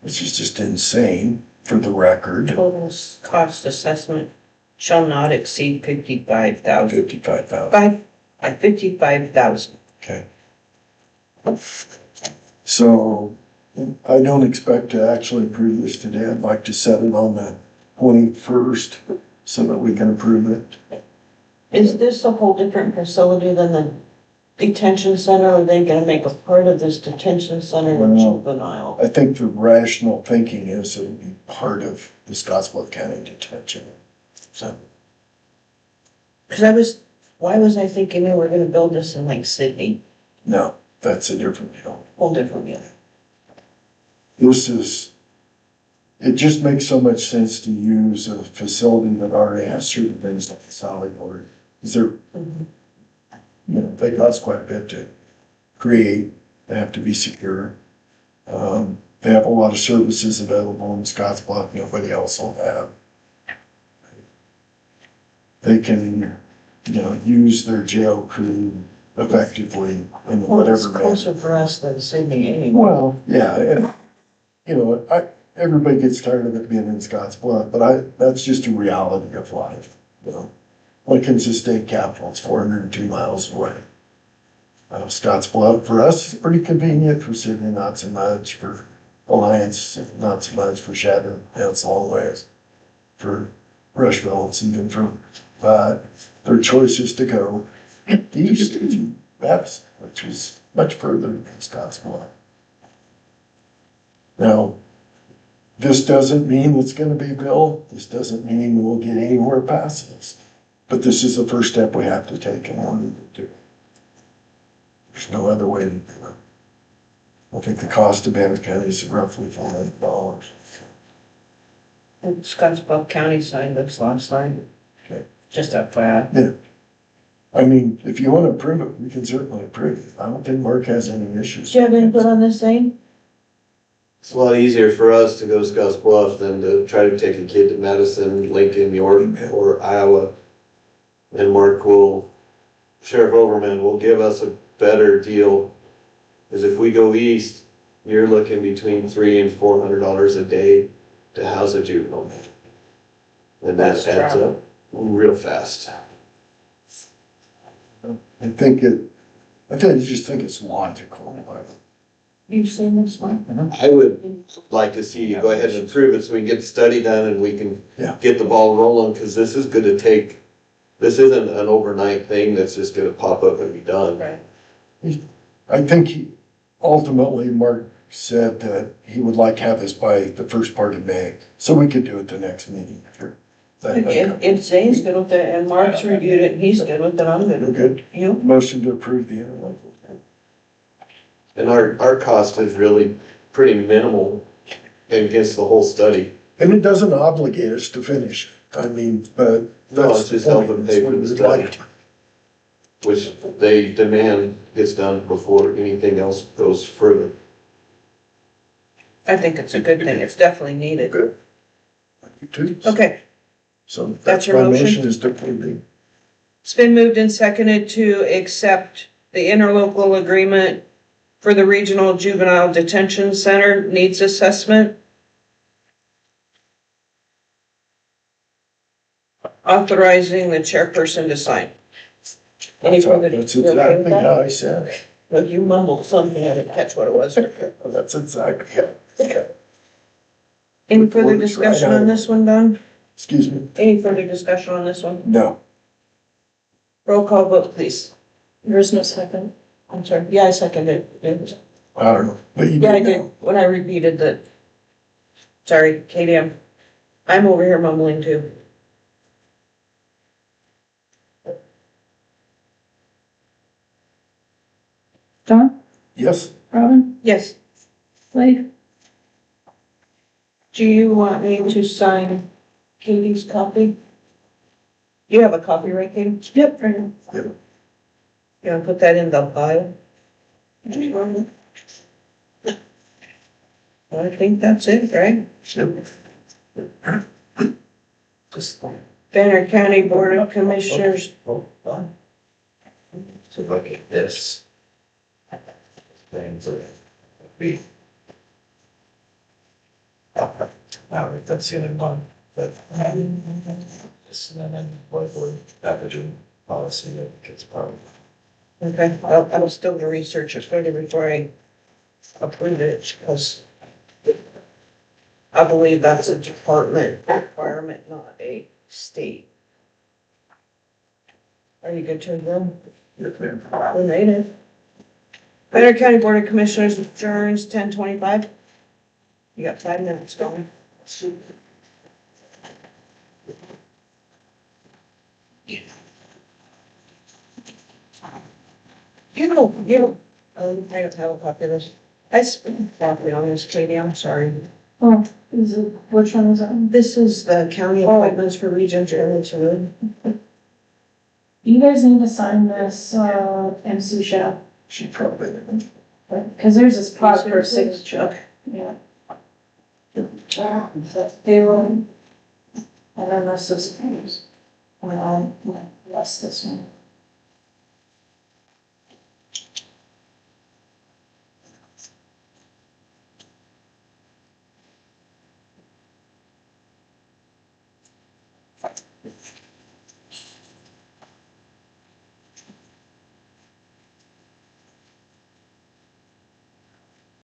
which is just insane for the record. Total cost assessment shall not exceed 55,000. 55,000. By 55,000. Okay. So I don't expect to actually approve this today. I'd like to set it on the 21st so that we can approve it. Is this a whole different facility than the detention center? Or are they gonna make a part of this detention center Well, juvenile? I think the rational thinking is it would be part of the Scottsbluff County detention. So, Cause why was I thinking we were gonna build this in like Sydney? no, that's a different deal. Whole different deal. This is, it just makes so much sense to use a facility that already has certain things like the salad board. Is there, you know, they cost quite a bit to create, they have to be secure. They have a lot of services available in Scottsbluff nobody else will have. They can, you know, use their jail crew effectively in Well, it's whatever manner. closer for us than Sydney anyway. Well, yeah, and, you know, everybody gets tired of it being in Scottsbluff, but that's just a reality of life, you know. Lincoln's the state capital, it's 402 miles away. Scottsbluff, for us, is pretty convenient, for Sydney, not so much, for Alliance, not so much, for Shadow, yeah, it's a long ways. For Rushville, it's even from, but their choice is to go east to Babs, which is much further than Scottsbluff. Now, this doesn't mean it's gonna be built, this doesn't mean we'll get anywhere past this, but this is the first step we have to take in order to do it. There's no other way to do it. I think the cost of Banner County is roughly $400. And Scottsbluff County side looks last line. Okay. Just FYI. I mean, if you wanna approve it, we can certainly approve it. I don't think Mark has any issues. Do you have input on this thing? It's a lot easier for us to go to Scotts Bluff than to try to take a kid to Madison, Lincoln, York, or Iowa. And Sheriff Overman will give us a better deal. Because if we go east, you're looking between $300 and $400 a day to house a juvenile. And that adds up real fast. I just think it's logical. You've seen this one? I would like to see you go ahead and approve it so we can get the study done and we can Yeah. get the ball rolling, because this is gonna take, this isn't an overnight thing that's just gonna pop up and be done. Right. I think ultimately Mark said that he would like to have this by the first part of May, so we could do it the next meeting. If Zane's good with it and Mark's reviewed it and he's good with it, I'm good We're with good. it. You? Motion to approve the interlocal. And our cost is really pretty minimal against the whole study. And it doesn't obligate us to finish. I mean, but No, that's it's the just helping point. pay It's for what the we'd study. like to. Which they demand gets done before anything else goes further. I think it's a good thing. It's definitely needed. Good. You too. Okay. So That's your my motion? is to approve the It's been moved and seconded to accept the interlocal agreement for the Regional Juvenile Detention Center needs assessment. Authorizing the chairperson to sign. Any further? That's you okay with exactly that? how I said it. Look, you mumbled something, I didn't catch what it was. That's exactly, yeah. Any further discussion on this one, Don? Excuse me? Any further discussion on this one? No. Roll call vote, please. There is no second. I'm sorry, yeah, I seconded it. I don't know. But you Yeah, I did did, now. when I repeated that. Sorry, Katie, I'm over here mumbling too. Don, Yes, Robin, Yes, Blake, do you want me to sign Katie's copy? You have a copy, right, Katie? yep, right now. You wanna put that in the file? I think that's it, right? Banner County Board of Commissioners. Hold on. To look at this. Things that we. That's the only one, but. This and then what we're packaging policy that gets part of. Okay, I'm still gonna research it further before I approve it, because I believe that's a department requirement, not a state. Are you good to go? yes, ma'am. We made it. Banner County Board of Commissioners adjourns 10:25. You got 5 minutes going. I don't have a copy of this. I spent copy on this, Katie, I'm sorry. Oh, is it, which one is that? This is the county appointments for Region Two. You guys need to sign this, MC Shep, She probably didn't. because there's this spot for a signature. Okay. Yeah. That's payroll. And then this is, well, that's this one.